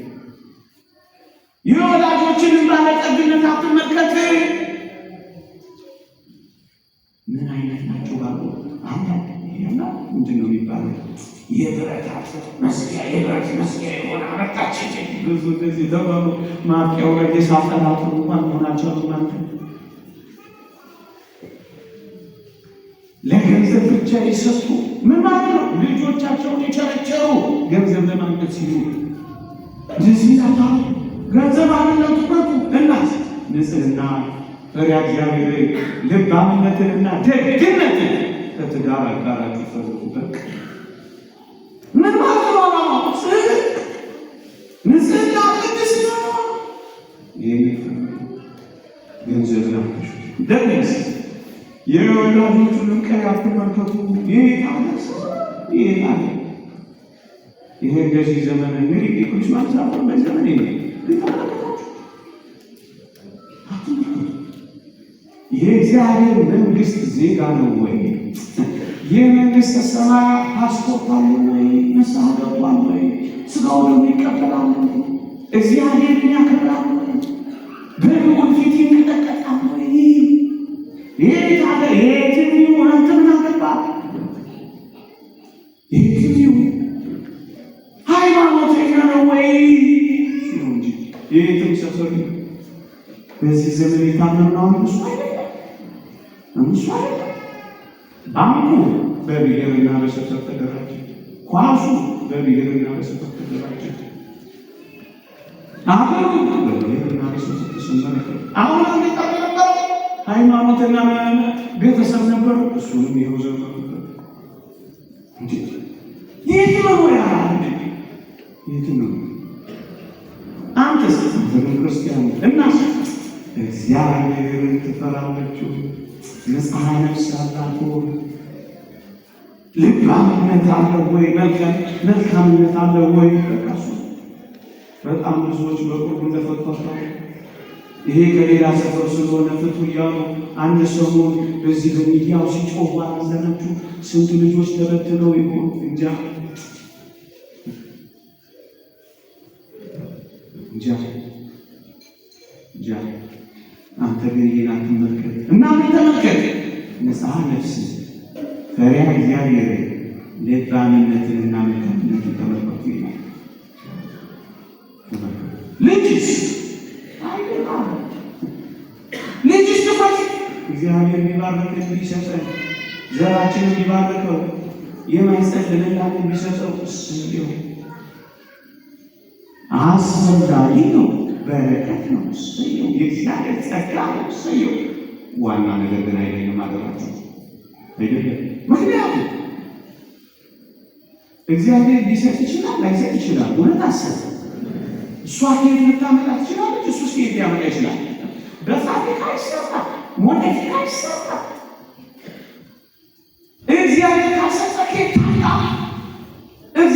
የወላጆችን ባለጠግነት አትመልከት። ምን አይነት ናቸው ባሉ አንተ ይሄና ምንድን ነው የሚባለው? የብረት መስጊያ የብረት መስጊያ የሆነ አረታችን ብዙ ጊዜ ተባሉ ማርቂያው ላይ የሳጠናቱ እንኳን መሆናቸው ማለት ለገንዘብ ብቻ የሰጡ ምን ማለት ነው? ልጆቻቸውን የቸረቸሩ ገንዘብ ለማግኘት ሲሉ እንደዚህ ናታ። ገንዘብ አይደለም ትኩረቱ። እናት ንጽሕና፣ ፈሪሃ እግዚአብሔር፣ ልባምነትንና ደግነትን ከትዳር አጋራችሁ ፈልጉበት። ምን ማለት ነው? ንጽሕና፣ ቅድስና ገንዘብ ናቸው። ደግነስ የወላጆቹንም ቀይ አትመልከቱ። ይሄ እንደዚህ ዘመን እንግዲህ ቅዱስ ማንሳት በዘመን የእግዚአብሔር መንግሥት ዜጋ ነው ወይ? የመንግሥተ ሰማያት ፓስፖርት አለ ወይ? ንስሐ ገብቷል ወይ? ሥጋው ደግሞ ይቀበላል ወይ? እግዚአብሔርን ያከብራል ወይ? በልዑል ፊት ይንቀጠቀጣል ወይ? የት አለ? የትም ይሁን አንተ ምን አገባህ? የትም ይሁን ሃይማኖተኛ ነው ወይ? የትም ሰፈር በዚህ ዘመን የታመነው እሱ አይደለም። ባንኩ በብሔርና በሰፈር ተደራጀ። ኳሱ በብሔርና በሰፈር ተደራጀ። አገሩ በብሔርና በሰፈር ተሰመረ። አሁን ነበረው ሃይማኖትና ቤተሰብ ነበር። እሱንም ይኸው ዘመኑ የት ነው ያ? የት ነው? አንተስ ክርስቲያን እናስ እግዚአብሔርን ትፈራላችሁ? ንጽሐ ነፍስ ያላችሁ ልባምነት አለው ወይ? መልካምነት አለው ወይ? በጣም ብዙዎች በቁርቡ ተፈቷል። ይሄ ከሌላ ሰፈር ስለሆነ ፍቱ እያሉ አንድ ሰሞን በዚህ በሚዲያው ሲጮሁ አላዘናችሁ? ስንት ልጆች ተበትነው ይሆን እንጃ እንጃ። አንተ ግን ይሄን አትመልከት እና ምን ተመልከት? ንጽሐ ነፍስ፣ ፈሪሃ እግዚአብሔር፣ ልባምነትንና መልካምነትን ተመልከቱ ይላል። ልጅስ ትኩረት እግዚአብሔር ቢባርክ ቢሰጠን ዘራችንን ቢባርከው የማይጸልልላን ቢሰጠው እስየው አስፈላጊ ነው። በረከት ነው። እስየው የእግዚአብሔር ጸጋ ነው። እስየው ዋና ነገር ግን አይደለም። አገራችሁ አይደለም። ምክንያቱም እግዚአብሔር ሊሰጥ ይችላል፣ ላይሰጥ ይችላል። እውነት አሰብ እሷ ከየት ልታመጣ ትችላለች? እሱ ከየት ሊያመጣ ይችላል? በፋብሪካ ይሰራል፣ ሞዴፊካ ይሰራል። እግዚአብሔር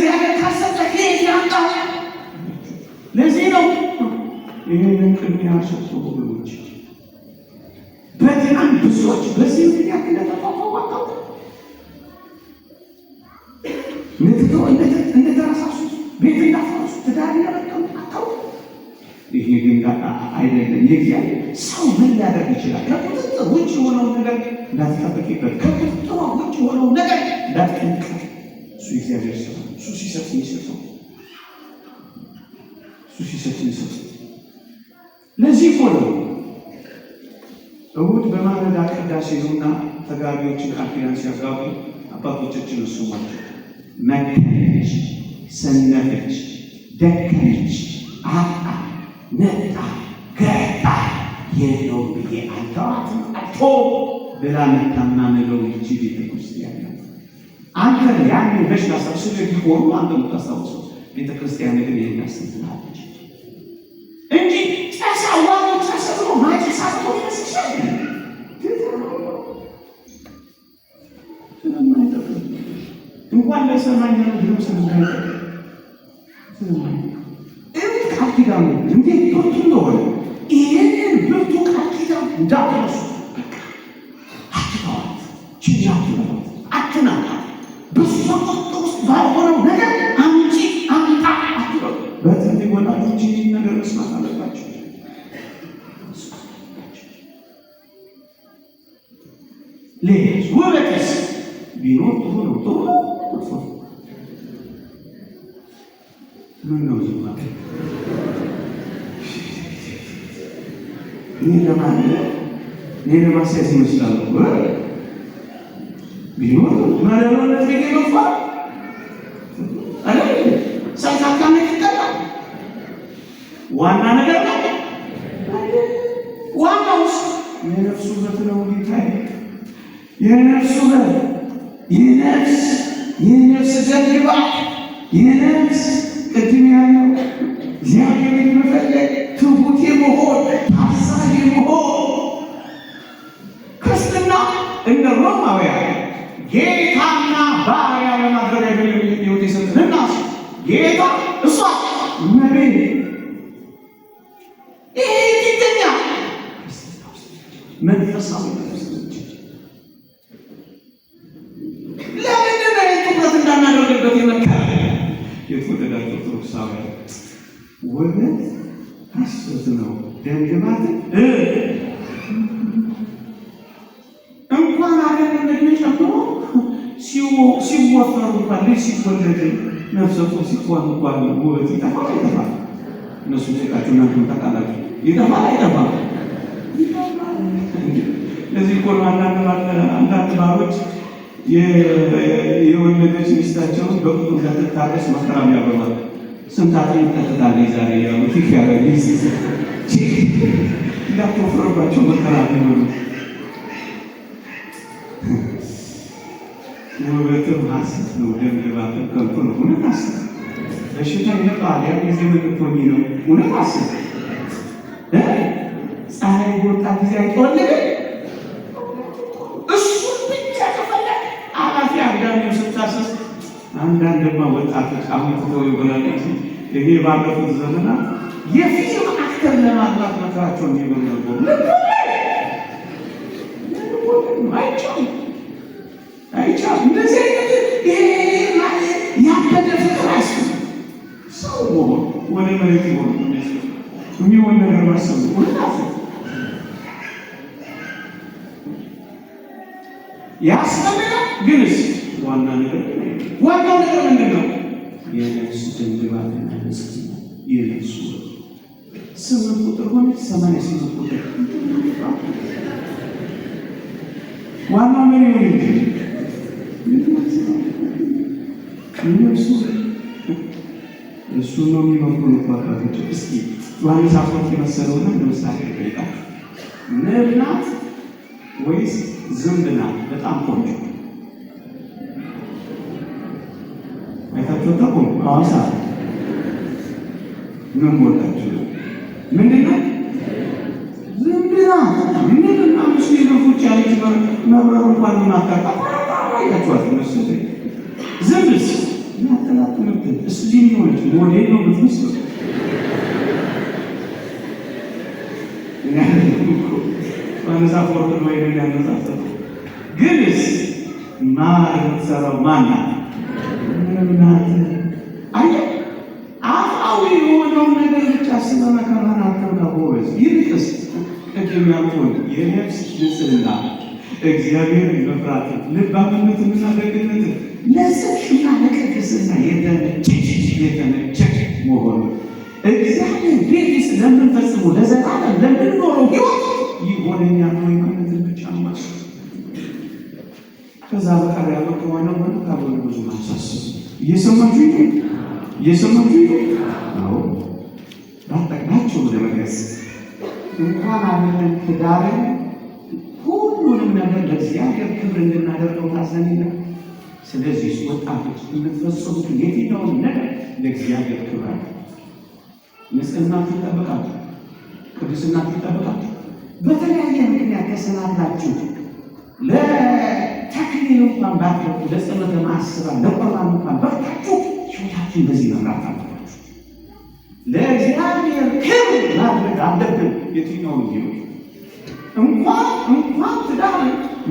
እግዚአብሔር ካሰጠ ከየት ያምጣው? ለዚህ ነው ይህንን ቅድሚያ ሰጡ ወገኖች። በጣም ብዙዎች በዚህ ምክንያት እንደተፋፋዋታው እንደተረሳሱ ቤት እንዳፈረሱ ትዳር እንደበቀሉ አታው። ይሄ ግን አይደለም። የእግዚአብሔር ሰው ምን ሊያደርግ ይችላል? ከቁጥጥር ውጭ የሆነው ነገር እንዳትጠብቂበት፣ ከቁጥጥር ውጭ የሆነው ነገር እንዳትጠንቀቅ። እሱ እግዚአብሔር ሰው እሱ ሲሰጥ የሚሰጠው እሱ ሲሰጥ የሚሰጠው። ለዚህ እኮ ነው እሑድ በማለዳ ቅዳሴ ነውና ተጋቢዎችን ቃል ኪዳን ሲያጋቡ አባቶቻችን እሱ ማለት መከነች፣ ሰነፈች፣ ደከመች፣ አጣ፣ ነጣ፣ ገጣ የለውም ብዬ አልተዋትም አልቶ ብላ መታማመለው ይቺ ቤተ ክርስቲያን ነው። አንተ ያን በሽታ ሰብስበ ቢሆኑ አንተ የምታስታውሰው ቤተ ክርስቲያን ግን ይህን ያስብልሃለች እንጂ ጨሳ ዋሮ ተሰብሮ ማጨሳት ነው ይመስልሻል? እንኳን ለሰማኝ ነው ብሎ ስለማይጠ ቃል ኪዳኑ እንዴት ብርቱ እንደሆነ ይህንን ብርቱ ቃል ኪዳን እንዳትረሱ። አትተዋት፣ ችላ አትበሏት፣ አትናቃት። በሱ ቁጥጥር ውስጥ ባልሆነው ነገር አምጪ አምጣ አትበሉ። በጥንት ወላጆች ይህን ነገር መስማት አለባቸው። ሌሎች ውበትስ ቢኖር ጥሩ ነው፣ ጥሩ ነው። ምን ነው ዝማ እኔ ለማስያዝ ይመስላል ቢኖር መለሎነት ቤት ይገፋ አለ ሳይታካነት ይጠላል። ዋና ነገር ነው። ዋናውስ የነፍሱ ውበት ነው። ጌታዬ የነፍሱ ውበት የነፍስ ዘግባ የነፍስ ቅድም ያለው እግዚአብሔርን መፈለግ፣ ትሁት የመሆን ታዛዥ የመሆን ክርስትና እንደ ሮማውያን ጌታና ባሪያ ለማድረግ አይደለም ሕይወት የሰጠንና ጌታ እሷ መቤት ይሄ ይገኛል። መንፈሳዊ ለምንድን ነው ትኩረት እንዳናደርግበት የመከረ የተወደዳቸው ኦርቶዶክሳውያን ውበት ሐሰት ነው። ደምግባት እንኳን አይደለም እድሜ ጨምሮ ሲወፈሩ እንኳን ልጅ ሲወለድ ነፍሰ ጡር ሲሆን እንኳን ውበት ይጠፋል አይጠፋም? እነሱ ሴጣችሁ እናንተም ታውቃላችሁ። ይጠፋል አይጠፋም? ለዚህ እኮ ነው አንዳንድ ባሮች የወለደች ሚስታቸውን በቁጡ እንዳትታረስ መከራ ያበባል። ስንታትን ይጠጥታለች ዛሬ ያሉ ፊክ ያደረግ እንዳትወፍርባቸው መከራ ሆኑ። ውበትም ሐሰት ነው። ደም ግባትም ከንቱ ነው። እውነት ሐሰት በሽታ ይመጣል። ያ ጊዜ ምንቶኝ ነው። እውነት ሐሰት ፀሐይ በወጣ ጊዜ አይተወለደ እሱን ብቻ ከፈለ አላፊ አግዳሚው ስታሰስ አንዳንድማ ወጣቶች አሁን ትተው ይሆናል። ይሄ ባለፉት ዘመናት የፊልም አክተር ለማግባት መከራቸው እንዲሆን ነበሩ። አይቻልም። እንደዚህ አይነት ያበደ ፍቅር አይስም። ሰው መሆን ወደ መሬት ይሆን የሚሆን ነገር ማሰብ ሁላፍ ያስፈልጋል። ግንስ ዋናው ነገር ምንድን ነው? የነፍሱ ደምግባትና ንጽሕና የነፍሱ 8 ቁጥር ሆነች 88 ቁጥር ዋናው ምን ይሆን እንጂ እሱ ነው የሚመክሩን አባቶች። እስኪ ዮሐንስ አፈወርቅ የመሰለውና ለምሳሌ ይጠይቃል። ንብ ናት ወይስ ዝንብ ናት? በጣም ቆንጆ አይታችሁ ተቆም አዋሳ ምን ወጣችሁ? ምንድን ነው ዝንብ ናት። ንብና ምስሉ የገፉች ያለች መብረሩ እንኳን ማታውቃ አይታችኋት መስሎኝ ዝንብስ ናተናት ሚስኪን የሆነች ሞዴል ነው የምትመስለው። ባነሳ ፎርድ ወይ ያነሳሰው ግንስ ማር የምትሰራው ማናት? ምናት አየ አፋዊ የሆነውን ነገር ብቻ ስለመከራን አተውና ጎበዝ ይልቅስ ከሚያልፎን የነፍስ ንጽህና እግዚአብሔርን መፍራት ልባምነትና ደግነት ለሰብሽና ለቅድስና የተመቸ መሆኑ እግዚአብሔር ቤት ለምንፈጽሙ ለዘላለም ለምንኖረው ሕይወት ይሆነኛል ወይ ማለትን ብቻ ነው። ከዛ በቀር ያለው ከሆነ ሆነ ካልሆነ ብዙ ማሳሰብ እየሰማችሁ ነው። ባጠቅናቸው ለመግለጽ እንኳን አለን ትዳርን ሁሉንም ነገር ለእግዚአብሔር ክብር እንድናደርገው ታዘንና። ስለዚህ ወጣቶች የምትፈጽሙት የትኛውን ነገር ለእግዚአብሔር ክብር አለ። ንጽህናችሁ ይጠብቃችሁ፣ ቅዱስናችሁ ይጠብቃችሁ። በተለያየ ምክንያት ተሰናብላችሁ ለተክሊል እንኳን ባትበቁ ለጸሎተ ማዕስባ ለቁርባን እንኳን በቅታችሁ ሕይወታችሁን በዚህ መምራት አለባችሁ። ለእግዚአብሔር ክብር ማድረግ አለብን። የትኛውን ሕይወት እንኳን ትዳር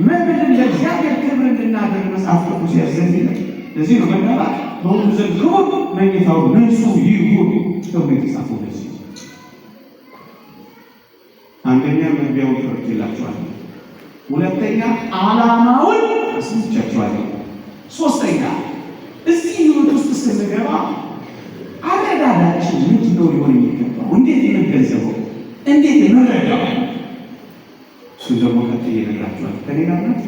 መብልን ለእግዚአብሔር ክብር እንድናደርግ መጽሐፍ ቅዱስ ያዘንላል። ለዚህ ነው መጋባት በሁሉ ዘንድ ክቡር መኝታው ንጹሕ ይሁን ተብሎ የተጻፈው። ለዚህ አንደኛ መግቢያውን ተርክላችኋለሁ። ሁለተኛ ዓላማውን አስምቻችኋለሁ። ሶስተኛ እዚህ ሕይወት ውስጥ ስንገባ አረዳዳችን ምንድን ነው ሊሆን የሚገባው? እንዴት የምንገንዘበው? እንዴት የምንረዳው? እሱን ደግሞ ቀጥዬ እነግራችኋለሁ። ከኔ ጋር ናት።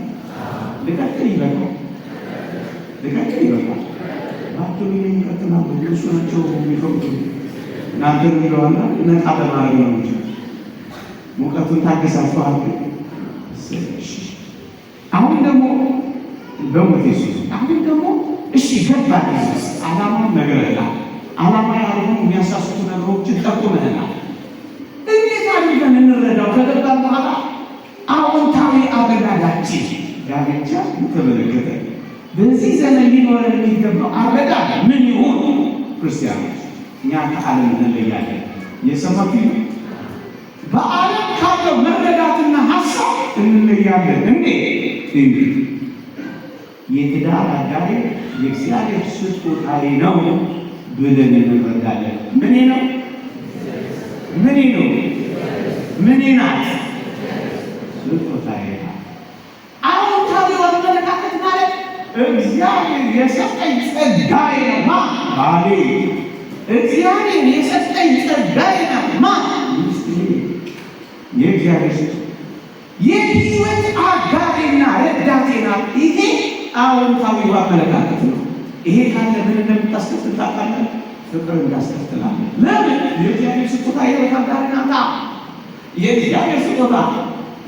ልቀጥል ይበቃል። ባትሉ የሚቀጥላሉ እሱ ናቸው የሚፈቅዱ። እናንተ የሚለዋና ነጣ ለማድረግ ነው እንጂ ሙቀቱን ታገሳችኋል። አሁን ደግሞ በሞት ሱስ አሁን ደግሞ እሺ ገባል። ዓላማውን ነግረናል። ዓላማ ያልሆኑ የሚያሳስቱ ነገሮችን ጠቁመናል። እንዴት አድርገን እንረዳው? ከገባን በኋላ አዎንታዊ አረዳዳችን ጋብቻ ተመለከተ። በዚህ ዘመን ሊኖረን የሚገባው አረዳድ ምን ይሁን? ክርስቲያኖች እኛ ከዓለም እንለያለን። የሰማችሁ በዓለም ካለው መረዳትና ሀሳብ እንለያለን። እንዴት? የትዳር አጋሪ የእግዚአብሔር ስጦታዬ ነው ብለን እንረዳለን። ምኔ ነው? ምኔ ናት? ስጦታዬ ናት። አዎንታዊ አመለካከት ማለት እግዚአብሔር የሰጠኝ ጸጋዬ ነው። ባሌ እግዚአብሔር የሰጠኝ ጸጋዬ ነው። የእግዚአብሔር የሕይወት አጋሬና ረዳቴ ናት። ይሄ አዎንታዊ አመለካከት ነው። ይሄ ካለ ምን እንደምታስከትል ታውቃለህ? ፍቅር እንዳስከትላለ። ለምን? የእግዚአብሔር ስጦታ የሕይወት አጋሬ ናት። የእግዚአብሔር ስጦታ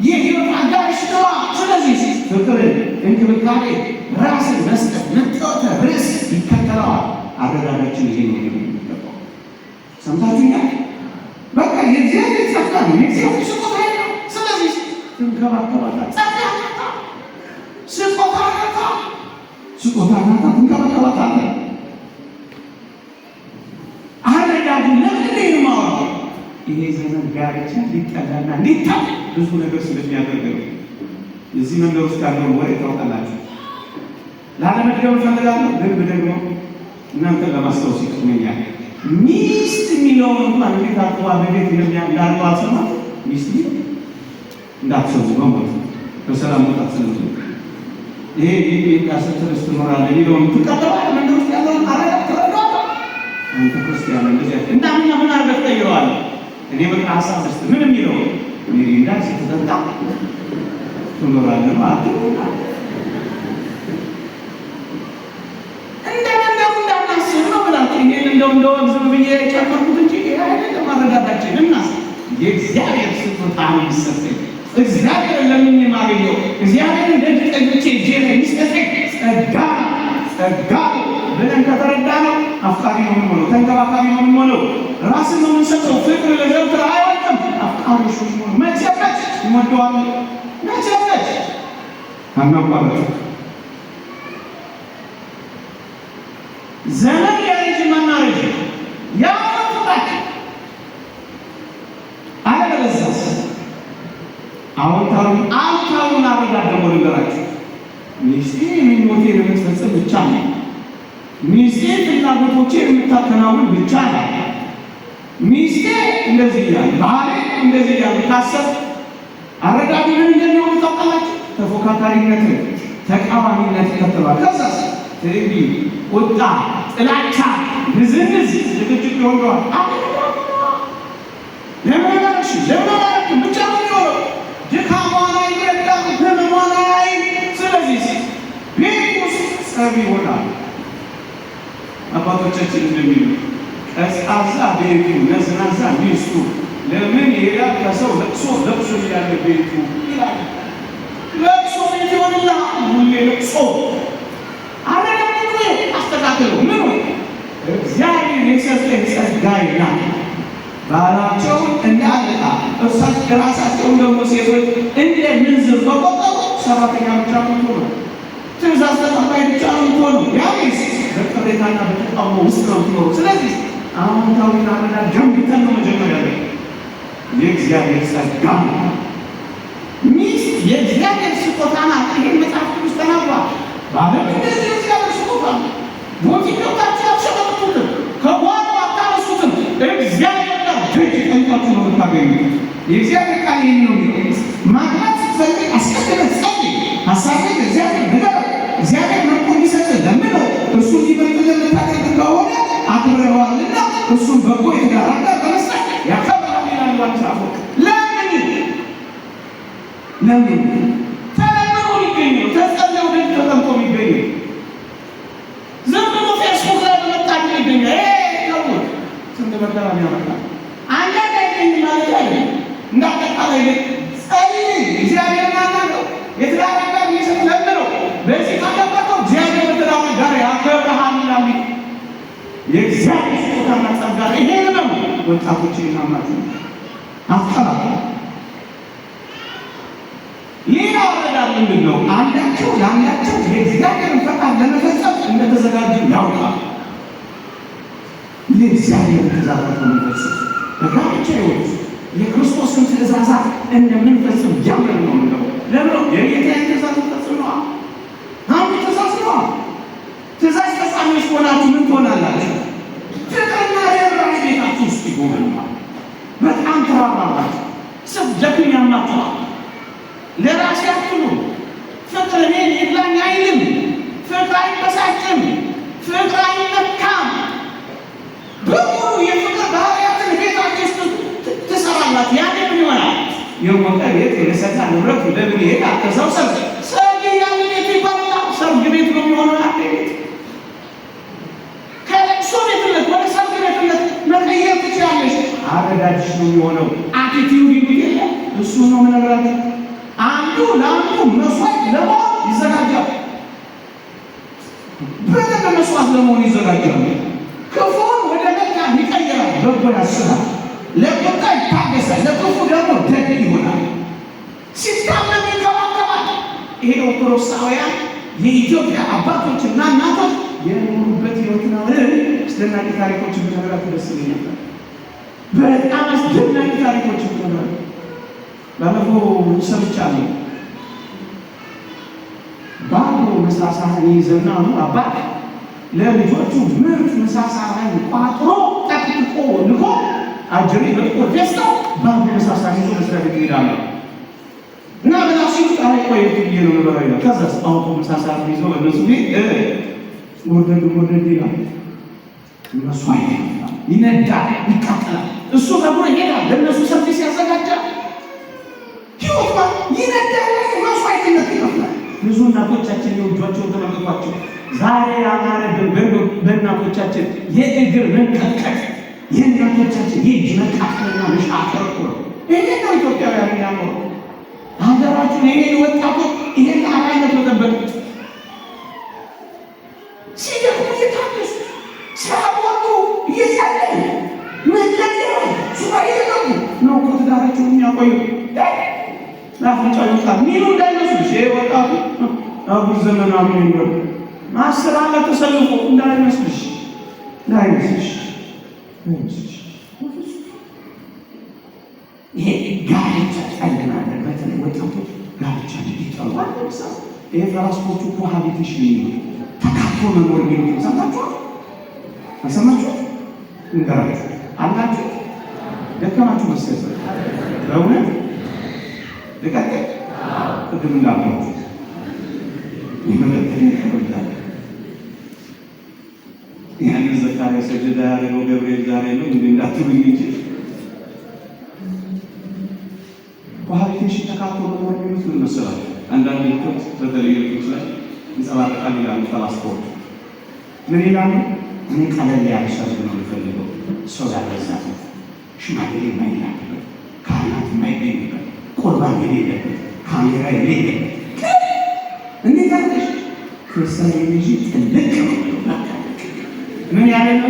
የሕይወት አጋር ሽተዋ። ስለዚህ ፍቅርን፣ እንክብካቤ፣ ራስን መስጠት፣ መጠወተ ርዕስ ይከተለዋል። አረዳዳችን ይሄ ነው የሚገባው። ሰምታችሁኛል? በቃ የእግዚአብሔር ጸጋ ነው። የእግዚአብሔር ስጦታ ነው። ስለዚህ ትንከባከባታለህ። ጸጋ ናታ፣ ስጦታ ናታ፣ ትንከባከባታለህ። አረዳዱ ለምንድን ነው የማወራው? ይሄ ዘመን ጋብቻ ሊጠላና ሊታል ብዙ ነገር ስለሚያደርግ ነው። እዚህ መንገድ ውስጥ ያለው ወሬ ታውቃላችሁ። ላለመድገም እፈልጋለሁ፣ ግን ብደግመው እናንተን ለማስታወስ ይጠቅመኛል። ሚስት የሚለውን እንኳን እንዴት አጥዋ በቤት እንዳርገው አልሰማት። ሚስት እንዳትሰሙ በሞት በሰላም መውጣት ስለምት ይሄ ቃሰተርስ ትኖራለህ የሚለውን ትቀበላለህ። መንገድ ውስጥ ያለውን አረጋግ ትረዳዋለህ። አንተ ክርስቲያን እንደዚያ እና ምን አድርገህ ትቀይረዋለህ? እኔ በቃ ሀሳብ ስ ምን የሚለው ሚሪንዳ ስትጠጣ ትኖራለህ ማለት ነው። እንዳናስብ ነው ብላችሁ ይሄን እንደው ዝም ብዬ ጨመርኩት እንጂ ይሄ አይደለም ማረዳዳችን። እናስ የእግዚአብሔር ስጦታ ነው የሚሰጠኝ። እግዚአብሔር ለምን የማገኘው እግዚአብሔር እንደዚህ ጠግቼ እጄ ላይ የሚሰጠኝ ጸጋ ብለን ከተረዳ ነው አፍቃሪ ነው የምንሆነው፣ ተንከባካቢ ነው የምንሆነው፣ ራስን ነው የምንሰጠው። ፍቅር ለዘውትር አይወድም። አፍቃሪዎች ነው የምንሆነው። መጨበጥ እንወደዋለን። መጨበጥ አናቋረጥ። ዘመን ያረጅ ማናረጅ አዎንታዊውን አረዳድ ደግሞ ልንገራችሁ። ሚስቴ ምኞቴን የምትፈጽም ብቻ ነው። ሚስቴ ፍላጎቶቼን የምታከናውን ብቻ ነው። ሚስቴ እንደዚህ እያለ ባሌ እንደዚህ እያለ ካሰብ አረዳዱ ምን እንደሚሆን ታውቃላችሁ? ተፎካካሪነትን፣ ተቃዋሚነት ይከተላል። ከዛስ ትዕቢት፣ ቁጣ፣ ጥላቻ፣ ንዝንዝ፣ ጭቅጭቅ ይሆናል። ለምንሽ ብቻ ነው የሚሆነው። ድካሟን አይረዳም፣ ህመሟን አያይ። ስለዚህ ቤት ውስጥ ጸብ ይሆናል። አባቶቻችን እንደሚሉ ቀዝቃዛ ቤቱ ነዝናዛ ሚስቱ ለምን ይሄዳል? ከሰው ለቅሶ ይላል ቤቱ ይላል። ለቅሶ ቤት ይሆንልሃል። ሁሌ ለቅሶ አረጋግጥ አስተካክሉ። ምን እግዚአብሔር የሰጠኝ ጸጋ ይላል። ባላቸውን እንዳለቃ ራሳቸውን ደግሞ ሴቶች እንደ ምንዝር በቆጠሩ ሰራተኛ ብቻ ምትሆኑ፣ ትእዛዝ ተጠባይ ብቻ ምትሆኑ፣ ያስ በቅሬታና በተቃውሞ ውስጥ ነው ምትኖሩ። ስለዚህ አዎንታዊና አረዳድ ገንብተን ነው መጀመሪያ ላይ የእግዚአብሔር ጸጋ ነው። ሚስት የእግዚአብሔር ስጦታ ናት። ይህን መጽሐፍ ቅዱስ ተናግሯል። ባለም እንደዚህ የእግዚአብሔር ስጦታ ነው። ቦቲ ገብታችሁ አትሸመጥጡትም፣ ከጓሮ አታነሱትም። እግዚአብሔር ጋር ደጅ ጠንቃችሁ ነው የምታገኙት። የእግዚአብሔር ቃል ይህን ነው የሚለው። ማግባት ስትፈልግ አስቀድመህ ጸልይ፣ ሀሳብህን እግዚአብሔር ንገረው። እግዚአብሔር መርቆ እንዲሰጥህ ለምነው። እሱ እንዲበልጥልህ የምታደርግ ከሆነ አክብረዋልና እሱም በጎ የትዳር አጋር በመስጠት ያከብራል ይላል መጽሐፉ። ለምን ተለምኖ የሚገኘው ተጸልዮ ደጅ ተጠምቆ የሚገኘው ዝም ብሎ ፌስቡክ ላይ በመጣት የሚገኘው ስንት መከራ ያመጣል። አንዳንድ አይገኝም ማለት አይደለም። እንዳጠቃላይ ጸልይ፣ እግዚአብሔር ማናለው የትዳር አጋር እየሰጥ ለምነው። በዚህ ካለበቀው እግዚአብሔር በትዳር አጋር ያከብርሃል ይላል። የእግዚአብሔር ስጦታና ጸጋ ይሄ ነው። ወጣቶች ይናማት አፍጠራ ሌላ አረዳድ ምንድን ነው? አንዳቸው ለአንዳቸው የእግዚአብሔርን ፈቃድ ለመፈጸም እንደተዘጋጁ ያውቃል። የእግዚአብሔርን ትእዛዛት ለመፈጸም በጋብቻ ሕይወት የክርስቶስን ትእዛዛት እንደምንፈጽም ያምር ነው ምንለው። ለምነው የጌታን ትእዛዝ ፈጽም ነዋ። አንዱ ትእዛዝ ነዋ። ትእዛዝ ፈጻሚዎች ሆናችሁ ምን ትሆናላችሁ? ፍቅርና ርኅራኄ ቤታችሁ ውስጥ ይጎበኛል። በጣም ተራራላችሁ። ሰው ደክም ያማችኋል። ለራሴ አትሉ። ፍቅር እኔን ይብላኝ አይልም። ፍቅር አይበሳጭም። ፍቅር አይመካም። በሙሉ የፍቅር ባህሪያትን ቤታችሁ ውስጥ ትሰራላችሁ። ያኔ ምን ይሆናል? የሞቀ ቤት የሰጣ ንብረት ለምን ይሄዳል? ከሰው ሰርግ ያለ ቤት ይባላል። ሰርግ ቤት ነው የሚሆነው። አንዴ ቤት ከለቅሶ ቤትነት ወደ ሰርግ ቤትነት መቀየር ትችላለች። አረዳድሽ ነው የሚሆነው። አቲቲዩድ ይሄ እሱ ነው ምነግራችሁ። አንዱ ለአንዱ መስዋዕት ለመሆን ይዘጋጃል። በደንብ መስዋዕት ለመሆን ይዘጋጃል። ክፉን ወደ መልካም ይቀይራል። በጎ ያስባል። ለቁጣ ይታገሳል። ለክፉ ደግሞ ደግ ይሆናል። ሲታመም ይንከባከባል። ይሄ ኦርቶዶክሳውያን የኢትዮጵያ አባቶችና እናቶች የኖሩበት ሕይወት ነው። አስደናቂ ታሪኮችን ብነግራችሁ ደስ ይለኛል። በጣም አስደናቂ ታሪኮችን ብነግራችሁ ባለፈው ሰምቻለሁ። ባዶ ምሳ ሳህን ይዘና አባት ለልጆቹ ምርጥ ምሳ ሳህን ቋጥሮ ጠቅጥቆ ልኮ አጅሬ በጥቁር ፌስታል ባዶ ምሳ ሳህን ይዞ መስሪያ ቤት ይሄዳል እና በላሲ ጣይ ቆይ ብዬ ነው ነበር አይደል? ከዛ አውቶ ምሳ ሳህን ይዞ እነሱ ቤት ወርደድ ይላል። እነሱ ይነዳል፣ ይቃጠላል። እሱ ደግሞ ይሄዳል ለእነሱ ሰርቪስ ያዘጋጃል። ሕይወቷ ይነዳል። መስዋዕትነት ይከፍላል። ብዙ እናቶቻችን የውጇቸውን ተመልክቷቸው ዛሬ ያማረብን በእናቶቻችን የእግር መንቀጥቀጥ፣ የእናቶቻችን የእጅ መቃጠልና መሻከር ነው። ይሄ ነው ኢትዮጵያውያን ያለው ሀገራችን። ይሄን ወጣቶች ይሄን አራነት መጠበቅ ሲደክሙ እየታገሱ ሲያወጡ እየጸለዩ መለያ ሱባኤ ነው እኮ ትዳራቸውን የሚያቆዩ ላፍንጫ ይወጣል ሚሉ እንዳይመስልሽ። ይሄ ወጣቱ አጉር ዘመናዊ ነው። 10 ዓመት ተሰልፎ እንዳይመስልሽ ይሄ ጋብቻ ጸልናለበት ሳ ይሄ ትራንስፖርቱ ኮሃቢቴሽን ነው ተካቶ መኖር የሚሉት ሰምታችኋል? አልሰማችሁ? እንገራችሁ አላችሁ ደከማችሁ መሰለኝ በእውነት ልቀጥል ቅድም እንዳልኳችሁ የመለከት ይከብዳል። ያንን ዘካርያስ ሰጀዳ ያደረገው ገብርኤል ዛሬ ነው እንዴ እንዳትሉኝ እንጂ ኮሃቢቴሽን ተካቶ መኖር የሚሉት ምን መሰላችሁ? አንዳንድ ልጆች በተለይ ልጆች ላይ ይንጸባረቃል ይላሉ። ትራንስፖርት ምን ይላሉ? እኔ ቀለል ያለ ሰርግ ነው የምፈልገው፣ ሰው ያበዛበት፣ ሽማግሌ የማይላክበት፣ ካህናት የማይገኝበት፣ ቁርባን የሌለበት፣ ካሜራ የሌለበት እንዴት አለሽ ክርስቲያን ልጅ ትልቅ ነው ምን ያለ ነው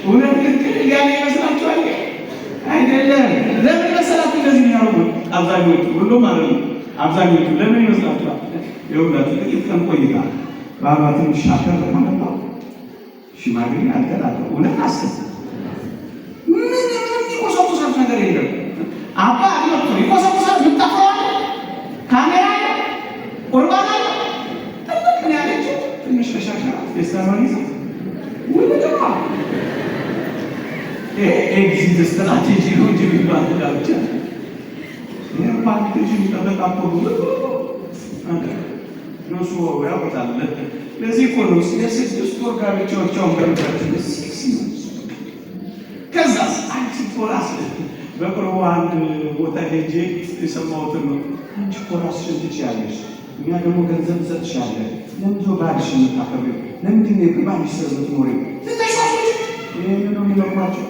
እውነት ልክል ያለ ይመስላችኋል? አይደለም። ለምን መሰላችሁ እንደዚህ የሚያደርጉት? አብዛኞቹ ሁሉም ማለት ነው። አብዛኞቹ ለምን ይመስላችኋል? ይኸውላችሁ ጥቂት ቀን ቆይታ በአባትን ሻከር ማለት ነው ሽማግሌ አልተላከው እውነት አስብ ምን የሚቆሰቁሳት ነገር የለም። አባ አለቱ ይቆሰቁሳት ምታፈዋል ካሜራ ቁርባን አለ ጥቅም ያለች ትንሽ ተሻሻላ የስተማሪዛ ወለደማ ኤግዚት ስትራቴጂ ነው እንጂ ቢባል ዳብቻ የፓርቲሽን ተበቃቆ ነው ሶ ያወጣል። ለዚህ እኮ ነው የስድስት ወር ጋብቻዎቻውን በርካታ ከዛ አንቺ ፎራስ በቅርቡ አንድ ቦታ ሄጄ የሰማሁትን ነው። አንቺ ፎራስሽን ትችያለሽ፣ እኛ ደግሞ ገንዘብ እንሰጥሻለን። ለምንድን ነው ባልሽ የምታከብሪው? ለምንድን ነው ባልሽ ስር የምትኖሪው? ትተሻለሽ። ይህን ነው የሚመክሯቸው።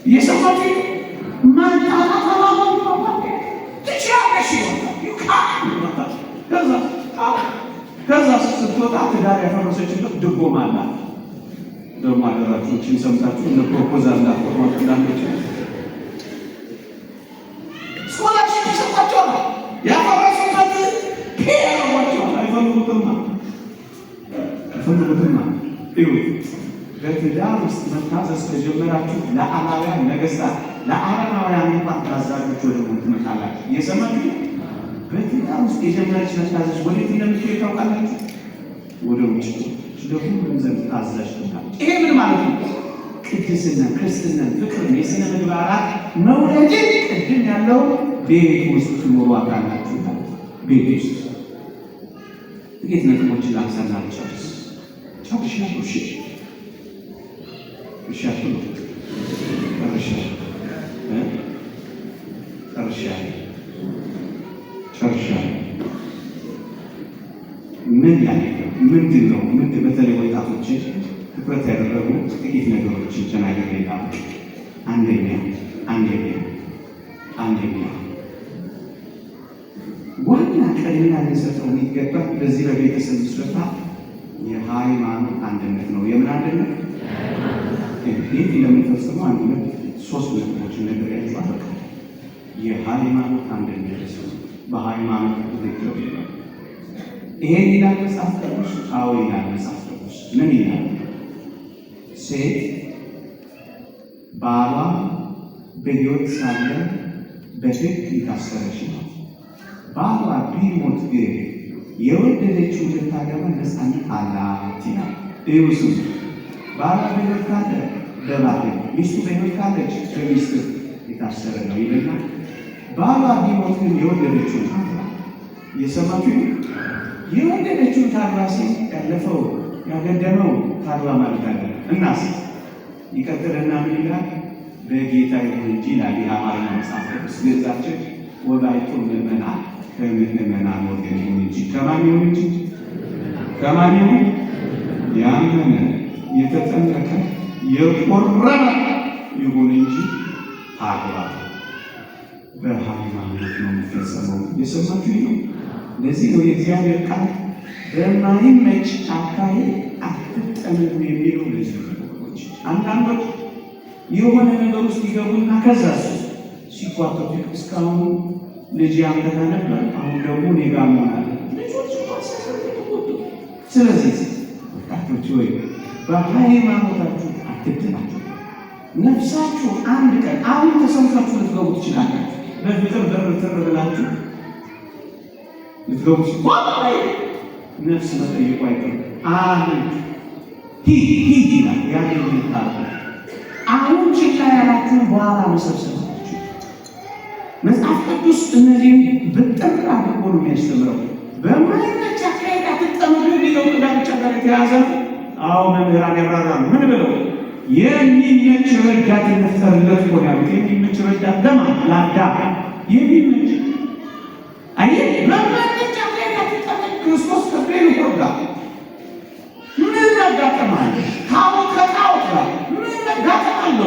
እየሰማችሁ ማንጣጣት አላማው ነው። ትችያለሽ ይወጣል ከዛ ስትወጣ ትዳር ያፈረሰችበት ድጎማ አላት። ደግሞ አደራችሁችን ሰምታችሁ እንደ ፕሮፖዛል እንዳትቆርጧት እንዳንዶች ስኮላርሽፕ ይሰጣቸዋል። ያፈረሱበት ያረጓቸዋል። አይፈልጉትማ ይሁት በትዳር ውስጥ መታዘዝ ከጀመራችሁ ለአላውያን ነገስታት ለአረማውያን እንኳን ታዛዦች ወደ ሆኑ ትመጣላችሁ። እየሰማችሁ በትዳር ውስጥ የጀመረች መታዘዝ ወዴት እንደምትሄድ ታውቃላችሁ? ወደ ውጭ ለሁሉም ዘንድ ታዛዥ ትሆናለች። ይሄ ምን ማለት ነው? ቅድስናን፣ ክርስትናን፣ ፍቅርን፣ የሥነ ምግባራት መውደድን ቅድም ያለው ቤት ውስጥ ትኖሯታላችሁ ማለት ነው። ቤት ውስጥ ጥቂት ነጥቦችን ላንሳና ልጨርስ። ጨርሻለሁ። ጨርሻለሁ። ምን ምንድን ነው? በተለይ ወጣቶች ትኩረት ያደረጉ ጥቂት ነገሮችን ተናገር ይላል። አንደኛ ዋና ቅድሚያ ልንሰጠው የሚገባ በዚህ በቤተሰብ ምስረታ የሃይማኖት አንድነት ነው። የምን አንድነት? እንዴት እንደምንፈጽመው አንድነት ሶስት ነጥቦችን ነገር ያልፋል። የሃይማኖት አንድነት በሃይማኖት ትክክል ነው። ይሄን ይላል መጽሐፍ ቅዱስ። አዎ ይላል መጽሐፍ ቅዱስ። ምን ይላል? ሴት ባሏ በሕይወት ሳለ በሕግ የታሰረች ነው። ባሏ ቢሞት ግን የወደደችው ልታገባ ነፃነት አላት ይላል። እዩሱ ባሏ በሕይወት ካለ በባል ሚስቱ በሕይወት ካለች በሚስት የታሰረ ነው ይልና ባሏ ቢሞት ግን የወደደችው ታግባ። እየሰማችሁ የወደደችው ታግባ ሲል ያለፈው ያገደመው ታግባ ማለት አለ። እናስ ይቀጥልና ምን ይላል? በጌታ ይሁን እንጂ ይላል የአማርኛ መጽሐፍ ቅዱስ ገጻችን ወባይቱ ምዕመናን ከምዕመናን ወገን ይሁን እንጂ ከማን ይሁን እንጂ ከማን ይሁን? ያመነ የተጠመቀ የቆረበ ይሁን እንጂ ታግባ። በሃይማኖት ነው የሚፈጸመው። የሰማችሁ ነው። ለዚህ ነው የእግዚአብሔር ቃል በማይመች አካሄድ አትጠመዱ የሚለው። ለዚህ ነገሮች አንዳንዶች የሆነ ነገር ውስጥ ይገቡና ከዛ ሲጓተቱ እስካሁን ልጅ ያንተና ነበር፣ አሁን ደግሞ እኔ ጋር መሆናለ ልጆች ስለዚህ ወጣቶች ወይ በሃይማኖታችሁ አትደናገጡ። ነፍሳችሁ አንድ ቀን አሁን ተሰምታችሁ ልትገቡ ትችላላችሁ። በፍቅር በርትር ብላችሁ ልትገቡ ሲባል ነፍስ መጠየቁ አይቀርም። አሁን ሂድ ይላል። ያንን ይታል አሁን ችላ ያላችሁ በኋላ መሰብሰባችሁ መጽሐፍ ቅዱስ እነዚህም ብጥር አድርጎ ነው የሚያስተምረው። በማይመች አካሄድ አትጠመዱ የሚለው ከጋብቻ ጋር የተያዘ ነው። አዎ መምህራን ያብራራሉ። ምን ብለው የሚመች ረዳት እንፍጠርለት ሆነ ያሉት። የሚመች ረዳት ለማን? ለአዳም የሚመች አየህ። በማይመች አካሄድ አትጠመዱ። ክርስቶስ ከቤሉ ወርዳ ምን ያጋጥማል? ታቦት ከጣዖት ጋር ምን ያጋጥማል?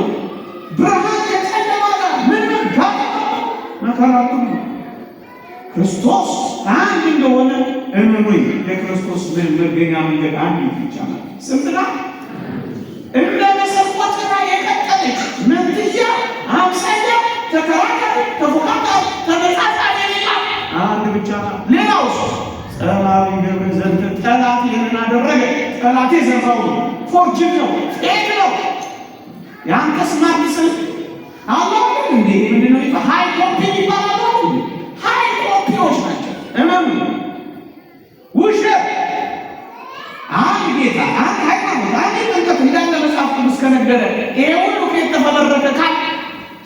ብርሃን ከጨለማ ጋር ምን ያጋጥማል? መከራቱ ክርስቶስ አንድ እንደሆነ እመኑኝ። የክርስቶስ መገኛ መንገድ አንድ ብቻ ነው። ስምና እንደ መሰቆትና የቀጠለች መንትያ አምሳያ ተከራካሪ ተፎካካሪ ተመጣጣሪ ሌላ አንድ ብቻ ነው። ሌላውስ ጸላዊ ገብረ ዘንተ ጠላት ይህንን አደረገ። ጠላት የዘራው ፎርጅን ነው፣ ፌክ ነው። ያንተ ስማርት ስልክ አላህ እንዴ ምንድነው? ሃይ ኮፒ ይባላል። ሃይ ኮፒዎች ናቸው። እመኑ። ውሸት አንድ ጌታ አንድ ሃይማኖት አንድ ጥንቀት እንዳለ መጽሐፍ ቅዱስ ከነገረ ይሄ ሁሉ ከተፈበረከ ካል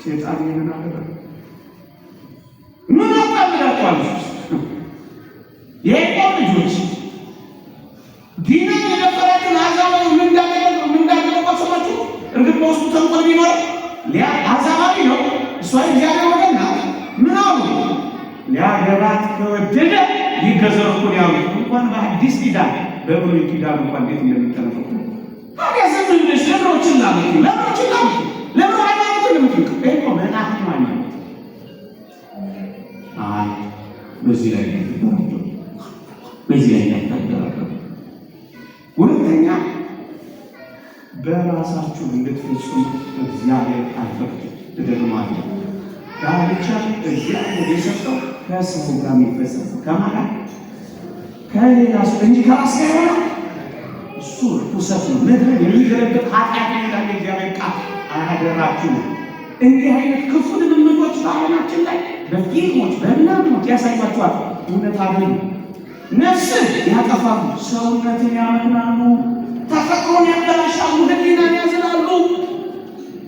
ሴጣን ይህንን አደረገ። ምን አጣምዳቸዋል? የቆም ልጆች ዲና የነበራትን አዛባዊ ምን እንዳደረገ ሰማችሁ? እርግጥ በውስጡ ተንኮል ቢኖር አዛባዊ ነው። እሷ እግዚአብሔር ወገና ምን አሉ? ሊያገባት ከወደደ ይገዘር እኮ ያሉት እንኳን በአዲስ ኪዳን በብሉይ ኪዳን እንኳን እንዴት እንደሚተነፈቁ ታዲያ ዝም ብለሽ ለምሮችን ላምጡ ለምሮ ሃይማኖትን ለምትንቅ እኮ መናት ማለት በዚህ ላይ ተደረገ። በዚህ ላይ ተደረገ። ሁለተኛ በራሳችሁ እንድትፈጽሙ እግዚአብሔር አይፈቅድም። እደግማለሁ። ጋብቻ እግዚአብሔር የሰጠው ከሰው ጋር የሚፈጸም ከማለት ከሌላ ሰው እንጂ ከራስ ጋር ይሆናል። እሱ ርኩሰት ነው። ምድርን የሚገለብጥ ኃጢአት ይላል የእግዚአብሔር ቃል። አያደራችሁ እንዲህ አይነት ክፉ ልምምዶች በዓለማችን ላይ በፊልሞች በምናምኖች ያሳያችኋል። እውነት አይደለም። ነፍስን ያጠፋሉ፣ ሰውነትን ያመክናሉ፣ ተፈጥሮን ያበላሻሉ፣ ሕሊናን ያዝናሉ።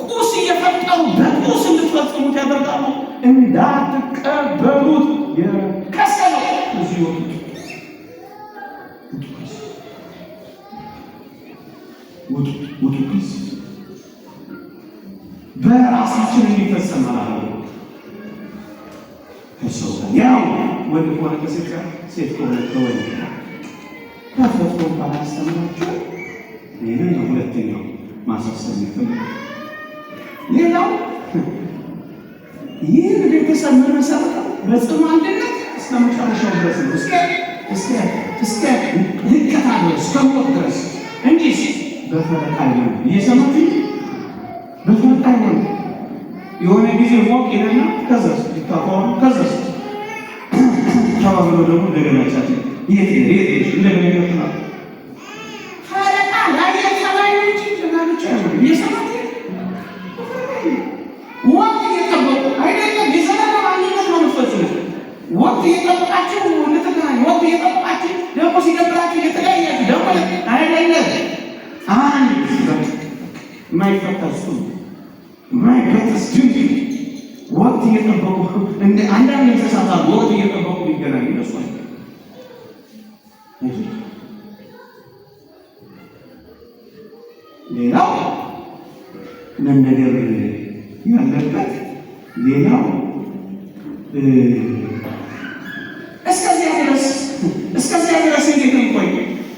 ቁስ እየፈጠሩ በቁስ እንድትፈጽሙት ያደርጋሉ። እንዳትቀበሉት የከሰለው እዚህ ውጡ በራሳችን እንዲፈጸም አላለ። ከሰው ጋር ያው ወንድ ከሆነ ከሴት ጋር፣ ሴት ከሆነ ከወንድ ጋር ተፈጥሮ ባላስተምራቸው ይህንን ነው ሁለተኛው ማሳሰብ የሚፈልግ። ሌላው ይህን ቤተሰብ መመሰረተው በጽኑ አንድነት እስከ መጨረሻው ድረስ ነው። እስከ ህቀታ ድረስ እስከ ሞት ድረስ እንጂ በፈረቃ ይሆን እየሰማችሁ በፈረቃ ይሆን የሆነ ጊዜ ሞቅ ይለና ከዛስ ይታቋም ከዛስ ተባብሎ ደግሞ እንደገና ቻት የት እንደገና ይወጣል። ፈረቃ ላይ ሰማይ እንጂ ተጋብቻ ነው እየሰማችሁ ወቅት እየጠበቁ አይደለም። የዘላለም አንድነት ነው የምትፈጽሙት። ወቅት እየጠበቃችሁ እንድትገናኙ፣ ወቅት እየጠበቃችሁ ደግሞ ሲደብራችሁ እየተለያያችሁ ደግሞ አይደለም። አንድ የማይፈታሱ የማይፈታስ ድንቅ ወቅት እየጠበቁ እንደ አንዳንድ እንስሳት አሉ። ወቅት እየጠበቁ ሊገናኙ ይደርሷል። ሌላው መነገር ያለበት ሌላው እስከዚያ ድረስ እንዴት ነው ቆይ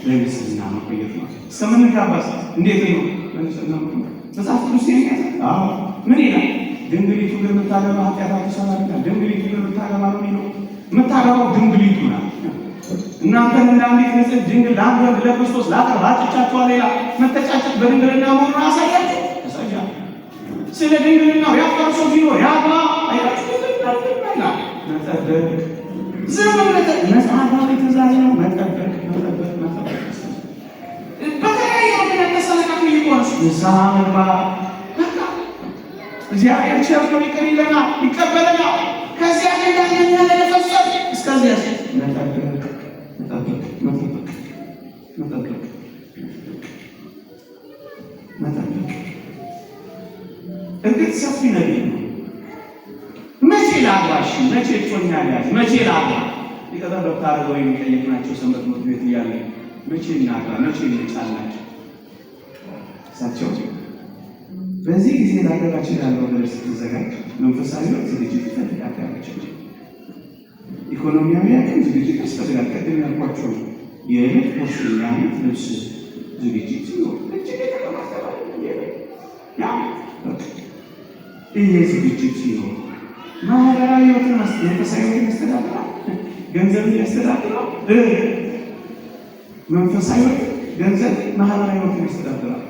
ለምስልና መቆየት ነው። እስከምንጋባስ እንዴት ነው ለምስልና መቆየት? መጽሐፍ ቅዱስ ይነኛል። አዎ ምን ይላል? ድንግሊቱ ግን የምታገባ ኃጢአት አትሰራም ይላል። ድንግሊቱ ግን የምታገባ ነው የሚለው። የምታገባው ድንግሊቱ ናት። እናንተን እንዳንዲት ንጽሕት ድንግል ለአንድ ለክርስቶስ ላቀርብ አጭቻችኋል። ሌላ መተጫጨት በድንግልና መሆኑን አሳያችሁ። ስለ ድንግልናው ያፈርሶ ቢኖር ያግባ አይላችሁ ይላል። መጠበቅ ዝም ብለህ መጽሐፋዊ ትእዛዝ ነው። መጠበቅ በተለያየ ምክንያት ተሰነካክሎ ይቆርስ ንስሐ መግባት። እግዚአብሔር ቸር ነው፣ ይቅር ይለናል፣ ይቀበለናል። በዚያ እንዳገኛ ለፈሰብ እስከዚያ መጠበቅ እርግጥ ሰፊ ነገር ነው። መቼ ላግባሽ፣ መቼ ጮኛ ሊያዝ፣ መቼ ላግባ ሊቀጠር ዶክተር ወይ የሚጠየቅናቸው ሰንበት ትምህርት ቤት እያለ መቼ እናግባ፣ መቼ እንጫላቸው እሳቸው በዚህ ጊዜ ላገባችን ያለው ነገር ስትዘጋጅ መንፈሳዊ ዝግጅት ይፈልጋለች። ኢኮኖሚያዊ ያክል ዝግጅት ያስፈልጋል። ቀደም ያልኳቸው የዕለት ቁርስ የዓመት ልብስ ዝግጅት ሲሆን እጅግ የተቀማጠባል ይሄ ዝግጅት ሲሆን ማህበራዊ ህይወትን መንፈሳዊ ህይወትን ያስተዳድራል። ገንዘብን ያስተዳድራል። መንፈሳዊ ገንዘብ ማህበራዊ ህይወትን ያስተዳድራል።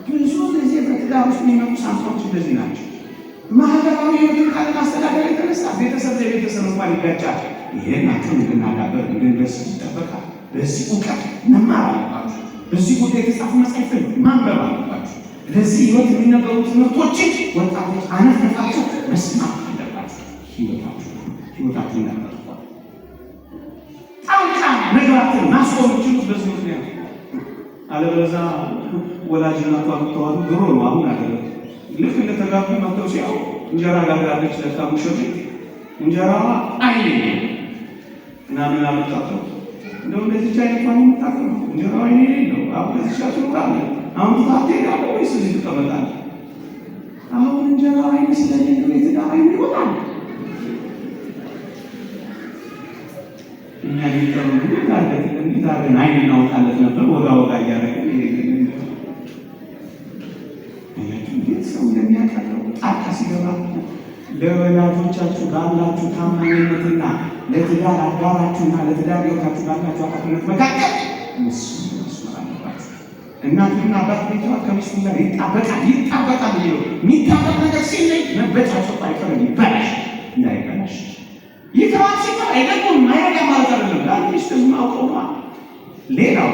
ብዙ ጊዜ በትዳር ውስጥ የሚመጡ ሳንሳዎች እንደዚህ ናቸው። ማህበራዊ ህይወትን ካለማስተዳደር የተነሳ ቤተሰብ ለቤተሰብ እንኳን ይጋጫል። ይሄን አቅም እንድናዳበር እንድንደርስ ይጠበቃል። በዚህ እውቀት መማር አለባችሁ። በዚህ ጉዳይ የተጻፉ መጻሕፍትን ማንበብ አለባችሁ። ለዚህ ህይወት የሚነበሩ ትምህርቶችን ወጣቶች አነፍነፋችሁ መስማት አለባችሁ። ህይወታችሁ እንዳጠርፏል ጣውቃ መግባትን ማስቆም ችሉት በዚህ ምክንያት አለበለዚያ ወላጅና ተዋሉ ድሮ ነው። አሁን አይደለም። ልክ እንደተጋቡ መጥተው ሲያው እንጀራ ጋግራለች ለካ ሙሽሪ እንጀራዋ አይኔ እና ምን አመጣው እንደው እንደዚህ ቻይ እንኳን የምታቀም እንጀራዋ አይኔ ነው። አሁን ከዚህ ሻቱ ቃል አሁን ታቴ ጋር ወይስ እዚህ ተቀመጣለች? አሁን እንጀራዋ አይኔ ስለዚህ ነው የተዳራ ይወጣል። እኛ ሊጠሩ ታርገት እንዲታረን አይኔ እናውጣለት ነበር ወጋ ወጋ እያደረገ ሰው እንደሚያቀርበው ጣጣ ሲገባ ለወላጆቻችሁ ባላችሁ ታማኝነትና ለትዳር አጋራችሁና ለትዳር ሕይወታችሁ ባላችሁ አቃፊነት መካከል እናትና አባት ቤተሰብ ከሚስቱ ጋር ይጣበቃል የሚለው የሚጣበቅ ነገር ሲለይ መበጫጨት አይቀርም። ይበላሽ እንዳይበላሽ ይተዋል ሲባል አይደለም ማይረዳ ማለት አይደለም። ለአንዲስ ማውቀውማ ሌላው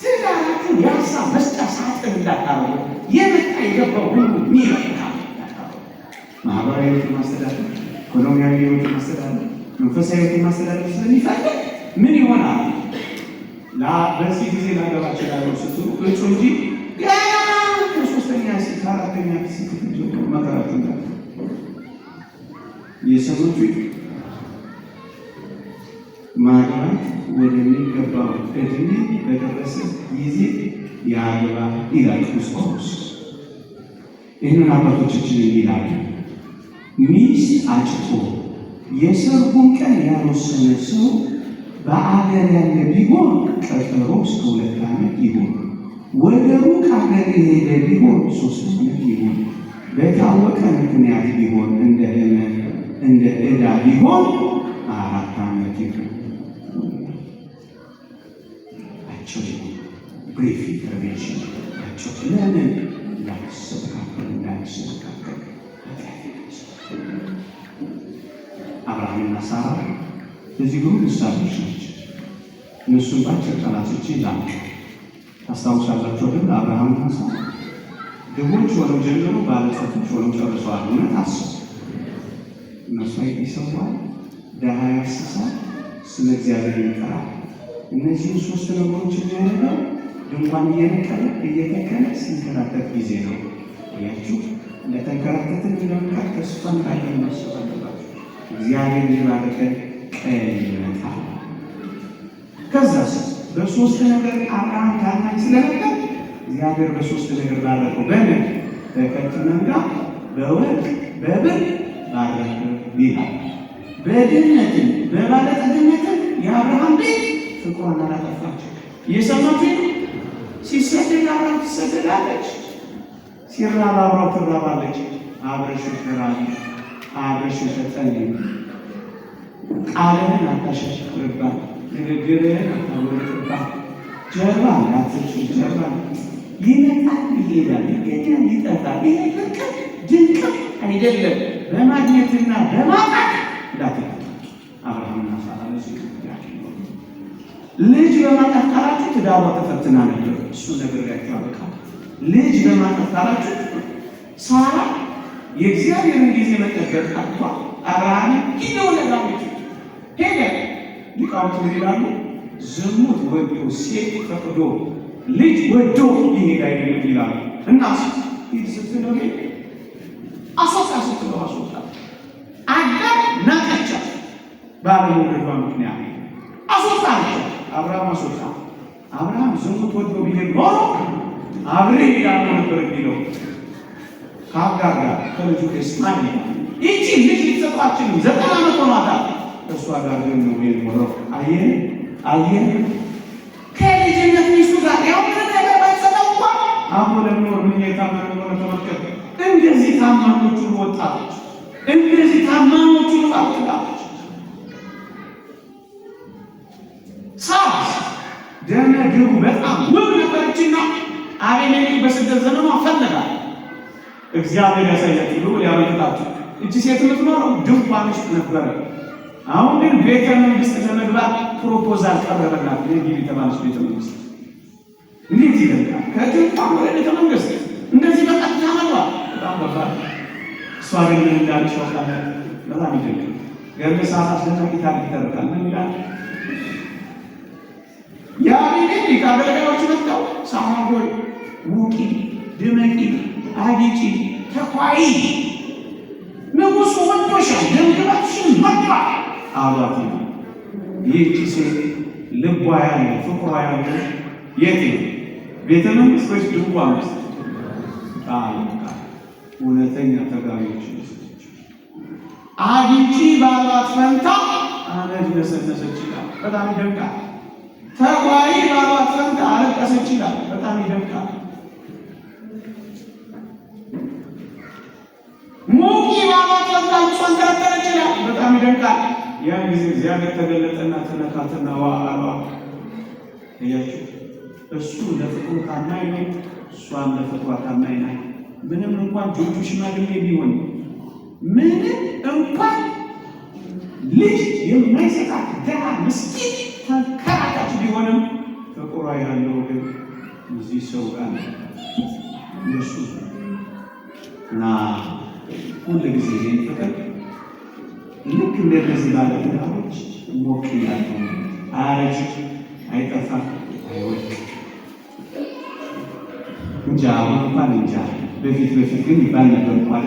ትዳራችሁ የሀሳብ መስጫ ሳጥን እንዳታረጉ የመጣ የገባው ሁሉ ሚረካል። ማህበራዊ ህይወት ማስተዳደር፣ ኢኮኖሚያዊ ህይወት ማስተዳደር፣ መንፈሳዊ ህይወት ማስተዳደር ስለሚፈልግ ምን ይሆናል? በዚህ ጊዜ ላገባቸው ያለው ስትሉ እጩ እንጂ ገና ከሶስተኛ ሴት አራተኛ ሴት መከራቱ እንዳለ የሰሞቹ ማግባት ወደሚገባው እድሜ በደረሰ ጊዜ ያግባ ይላል ክርስቶስ። ይህንን አባቶቻችን ይላሉ። ሚስት አጭቶ የሰርጉን ቀን ያልወሰነ ሰው በአገር ያለ ቢሆን ቀጠሮ እስከ 2 ዓመት ይሁን፣ ወደ ሩቅ አገር የሄደ ቢሆን 3 ዓመት ይሁን፣ በታወቀ ምክንያት ቢሆን እንደ ዕዳ ቢሆን 4 ዓመት ይሁን። ብሪፍ ኢንተርቬንሽን ናቸው። ለምን እንዳይሰካከል አብርሃምና ሳራ በዚህ ግሩ ምሳሌዎች ናቸው። እነሱን ባጭር ቃላቶች ይላሉ። ታስታውሳላችሁ አይደል? አብርሃምና ሳራ ድሆች ሆነው ጀምሮ ባለጸጎች ሆነው ጨርሰዋል። እውነት አስቡ። መስዋዕት ይሰዋል፣ ደሃ ያስሳል፣ ስለ እግዚአብሔር ይጠራል። እነዚህን 3 ነገሮች የሚያደርገው ድንኳን እየተከለ ሲንከራተት ጊዜ ነው። ያችሁ ለተንከራተትን እንደምቃት ተስፋ እንዳለን ማሰብ አለባችሁ። እግዚአብሔር ሊባርከን ቀን ይመጣል። ከዛስ በ3 ነገር አብርሃም ታማኝ ስለነበር እግዚአብሔር በ3 ነገር ባረከው። በምን? በከብት መንጋ፣ በወርቅ፣ በብር ባረከው ይላል። በድህነትን በባለጠግነትን የአብርሃም ቤት ፍቅሯን አላጠፋችው። የሰማችሁ ሲሰደድ አብራው ትሰደዳለች፣ ሲራብ አብራው ትራባለች። አብረሽ ትራቢ፣ አብረሽ ተጠልይ፣ ቃልህን አታሻሽርባት፣ ንግግርህን አታወርድባት፣ ጀርባ እንዳትስጪ። ጀርባ ይመጣል ይሄዳል፣ ይገኛል ይጠፋል። ይሄ ፍቅር ድንቅ አይደለም። በማግኘትና በማጣት እንዳትጠፋ አብርሃምና ሳራ ልጅ በማጣት ካላችሁ ትዳሯ ተፈትና ነበር። እሱ ነግሬያችሁ አበቃለሁ። ልጅ በማጣት ካላችሁ ሳራ የእግዚአብሔርን ጊዜ መጠበቅ አጥቷል። አብርሃም ጊዜው ለጋሞች ሄደ። ሊቃውንት ይላሉ ዝሙት ወዶ ሴት ፈቅዶ ልጅ ወዶ ይሄድ አይደለም ይላሉ። እና ይህ ስትለው አስወጣ ስትለው አስወጣ አጋር ናቀቻ ባለመውለዷ ምክንያት አስወጣ አብርሃም አስወጣ። አብርሃም ዝሙት ወዶ ቢሄድ ኖሮ አብሬ ሄዳለሁ ነበር የሚለው ከአጋር ጋር ከልጁ ከእስማኤል። ይቺ ልጅ ሊሰጣችን 90 ዓመት ሆኗታል። እሷ ጋር ግን ነው የሚኖረው። አየህ ከልጅነት ሚስቱ ጋር ያው ምን ነገር ባይሰጠው እንኳን አሁን ለምኖር ምን የታመነ ነው ተመልከት። እንደዚህ ታማኞቹ ወጣቶች እንደዚህ ታማኞቹ ወጣቶች ሳስ ደመ ግቡ በጣም ውብ ነበረችና አቤሜሌክ በስደት ዘመኗ ፈለጋት። እግዚአብሔር ያሳያችሁ ብሎ ሊያመልጣችሁ እቺ ሴት የምትኖረው ድንኳን ውስጥ ነበረ። አሁን ግን ቤተ መንግስት ለመግባት ፕሮፖዛል ቀረበላት። ለጊዜ ተባለች ቤተ መንግስት እንዴት ይደርጋል? ከድንኳን ወደ ቤተ መንግስት እንደዚህ በቀጥታ መግባት በጣም ከባድ። እሷ ግን እንዳለች ወጣለ። በጣም ይደርጋል። ገርበ ሰዓት አስደናቂ ታሪክ ይተርካል። ምን ይላል? የአቤሜሌክ አገልጋዮች መጥተው ሳሙኤል ሆይ ውቂ፣ ድመቂ፣ አጊጪ፣ ተኳይ ንጉሱ ወዶሻል፣ ደምግባትሽን መጣ አሏት። ይህቺ ሴት ልቧ ያለ ፍቅሯ ያለ የት ነው? ቤተ መንግስት ወይስ ድንኳን ውስጥ? እውነተኛ ተጋቢዎች አጊጪ ባሏት ፈንታ አመድ ነሰነሰች ይላል። በጣም ይደንቃል። ተኳይ ባሏት ፈንታ አለቀሰች ይላል። በጣም ይደንቃል። ሙቂ ባሏት ፈንታ ልቅሷን ተረተረች ይላል። በጣም ይደንቃል። ያን ጊዜ እግዚአብሔር ተገለጠና ተነካትና ዋአሏ እያችሁ እሱ ለፍቅሩ ታማኝ ነው፣ እሷም ለፍቅሯ ታማኝ ናት። ምንም እንኳን ጆጆ ሽማግሌ ቢሆን ምንም እንኳን ልጅ የማይሰጣት ደሃ ምስኪን ተንከራካች ቢሆንም ፍቅሯ ያለው ግን እዚህ ሰው ጋር እሱ እና ሁሉ ጊዜ ፍቅር ልክ እንደዚህ ባለ ትዳሮች ሞቅ ይላል። አያረጅ፣ አይጠፋም፣ አይወድቅ። እንጃ አሁን እንኳን እንጃ። በፊት ግን ይባል ነበር እንኳን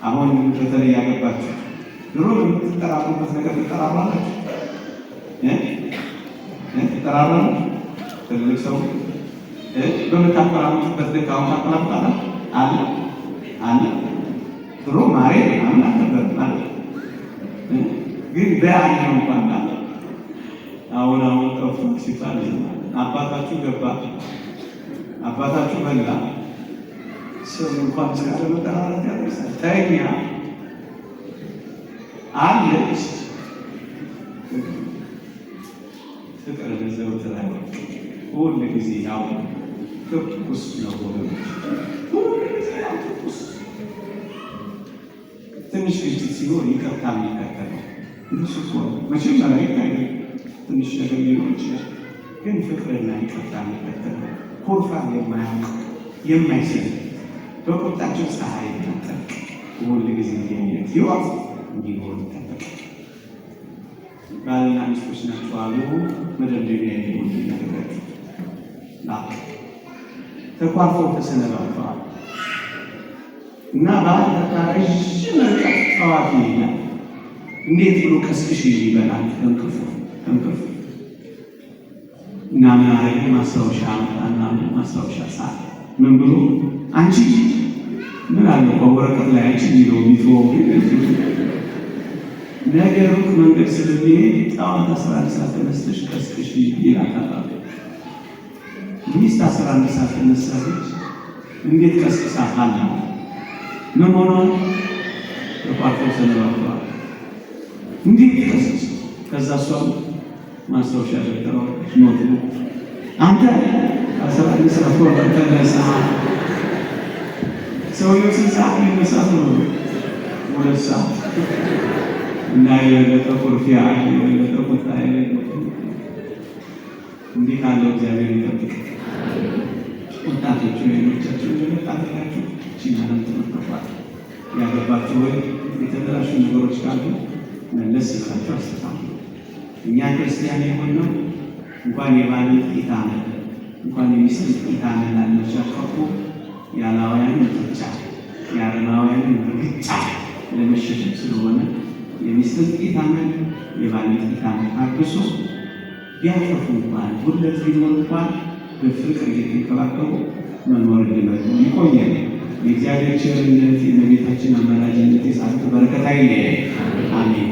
አሁን በተለይ ያገባችሁ ድሮ የምትጠራሩበት ነገር ትጠራራላችሁ ትጠራራላችሁ። ትልቅ ሰው በምታቆራሩበት ልክ አሁን ታቆራሩታላችሁ አለ ድሮ ማሬ አምላክ ነበር ማለት ግን በያኛው እንኳን አለ። አሁን ጠፉ ሲባል አባታችሁ ገባ፣ አባታችሁ በላ ሰው እንኳን ስለ መጠራራት ያደርሳል። ተኛ አለች ፍቅር ለዘወትር ሁል ጊዜ ያው ትኩስ ነው ወገኖች፣ ሁል ጊዜ ያው ትኩስ። ትንሽ ግጭት ሲሆን ይቅርታ የሚከተለው እሱ መቼም መላእክት አይደለም። ትንሽ ነገር ሊሆን ይችላል፣ ግን ፍቅርና ይቅርታ የሚከተለው ኮርፋ የማያውቅ የማይሰል በቁጣቸው ፀሐይ የሚጠልቅ ሁል ጊዜ የሚያት ህይወት እንዲሆን ይጠበቅ። ባልና ሚስቶች ናቸው አሉ መደምደሚያ እንዲሆን ይነገራቸው ተኳርፈው ተሰነባብተዋል እና ባል ረዥም ርቀት ጠዋት ይሄዳል። እንዴት ብሎ ቀስቅሽ ይበላል እንቅልፍ እና ምን አረገ? ማስታወሻ አመጣና ማስታወሻ ሰዓት ምን ብሎ አንቺ ምን አለ በወረቀት ላይ አንቺ ቢሮ ቢትወ ነገሩ መንገድ ስለሚሄድ ጠዋት 11 ሰዓት ተነስተሽ ቀስቅሽ ይላታል። ሚስት 11 ሰዓት ተነሳለች። እንዴት ቀስቅሳታል? ምን ሆኖ ተቋርጠው ሰነባብተዋል። እንዴት ቀስቅስ? ከዛ እሷም ማስታወሻ ደብተሯ ኖት አንተ 11 ሰዓት ተነሳ። ሰውየው ስንት ሰዓት የሚነሳት ነው? 2 ሰዓት እና የበለጠ ኩርፊያ የበለጠ ቁጣ እንዲህ ካለው እግዚአብሔር ይጠብቅ። ወጣቶቹ ሌሎቻቸው የመጣላችሁ ሲናለም ተመጥቷል። ያገባችሁ ወይ የተበላሹ ነገሮች ካሉ መለስ ብላችሁ አስተካክሉ። እኛ ክርስቲያን የሆነው እንኳን የባልን ጥቂት ዓመት እንኳን የሚስትን ጥቂት ዓመት ላለመሻቀቁ የአላውያንን ጡጫ የአረማውያንን ርግጫ ለመሸሸግ ስለሆነ የሚስትን ጥቂት ዓመት የባልን ጥቂት ዓመት ታግሶ ቢያጠፉ እንኳን ጉድለት ቢኖር እንኳን በፍቅር እየተንከባከቡ መኖር እንዲመጡ ይቆያል። የእግዚአብሔር ቸርነት የእመቤታችን አማላጅነት የጻድቁ በረከት አይለየን። አሜን።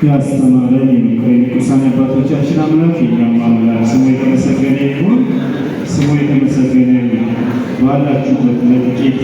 ያስተማረን የመከረን ቅዱሳን አባቶቻችን አምላክ የእኛም አምላክ ስሙ የተመሰገነ ይሁን። ስሙ የተመሰገነ ይሁን። ባላችሁበት ለጥቂት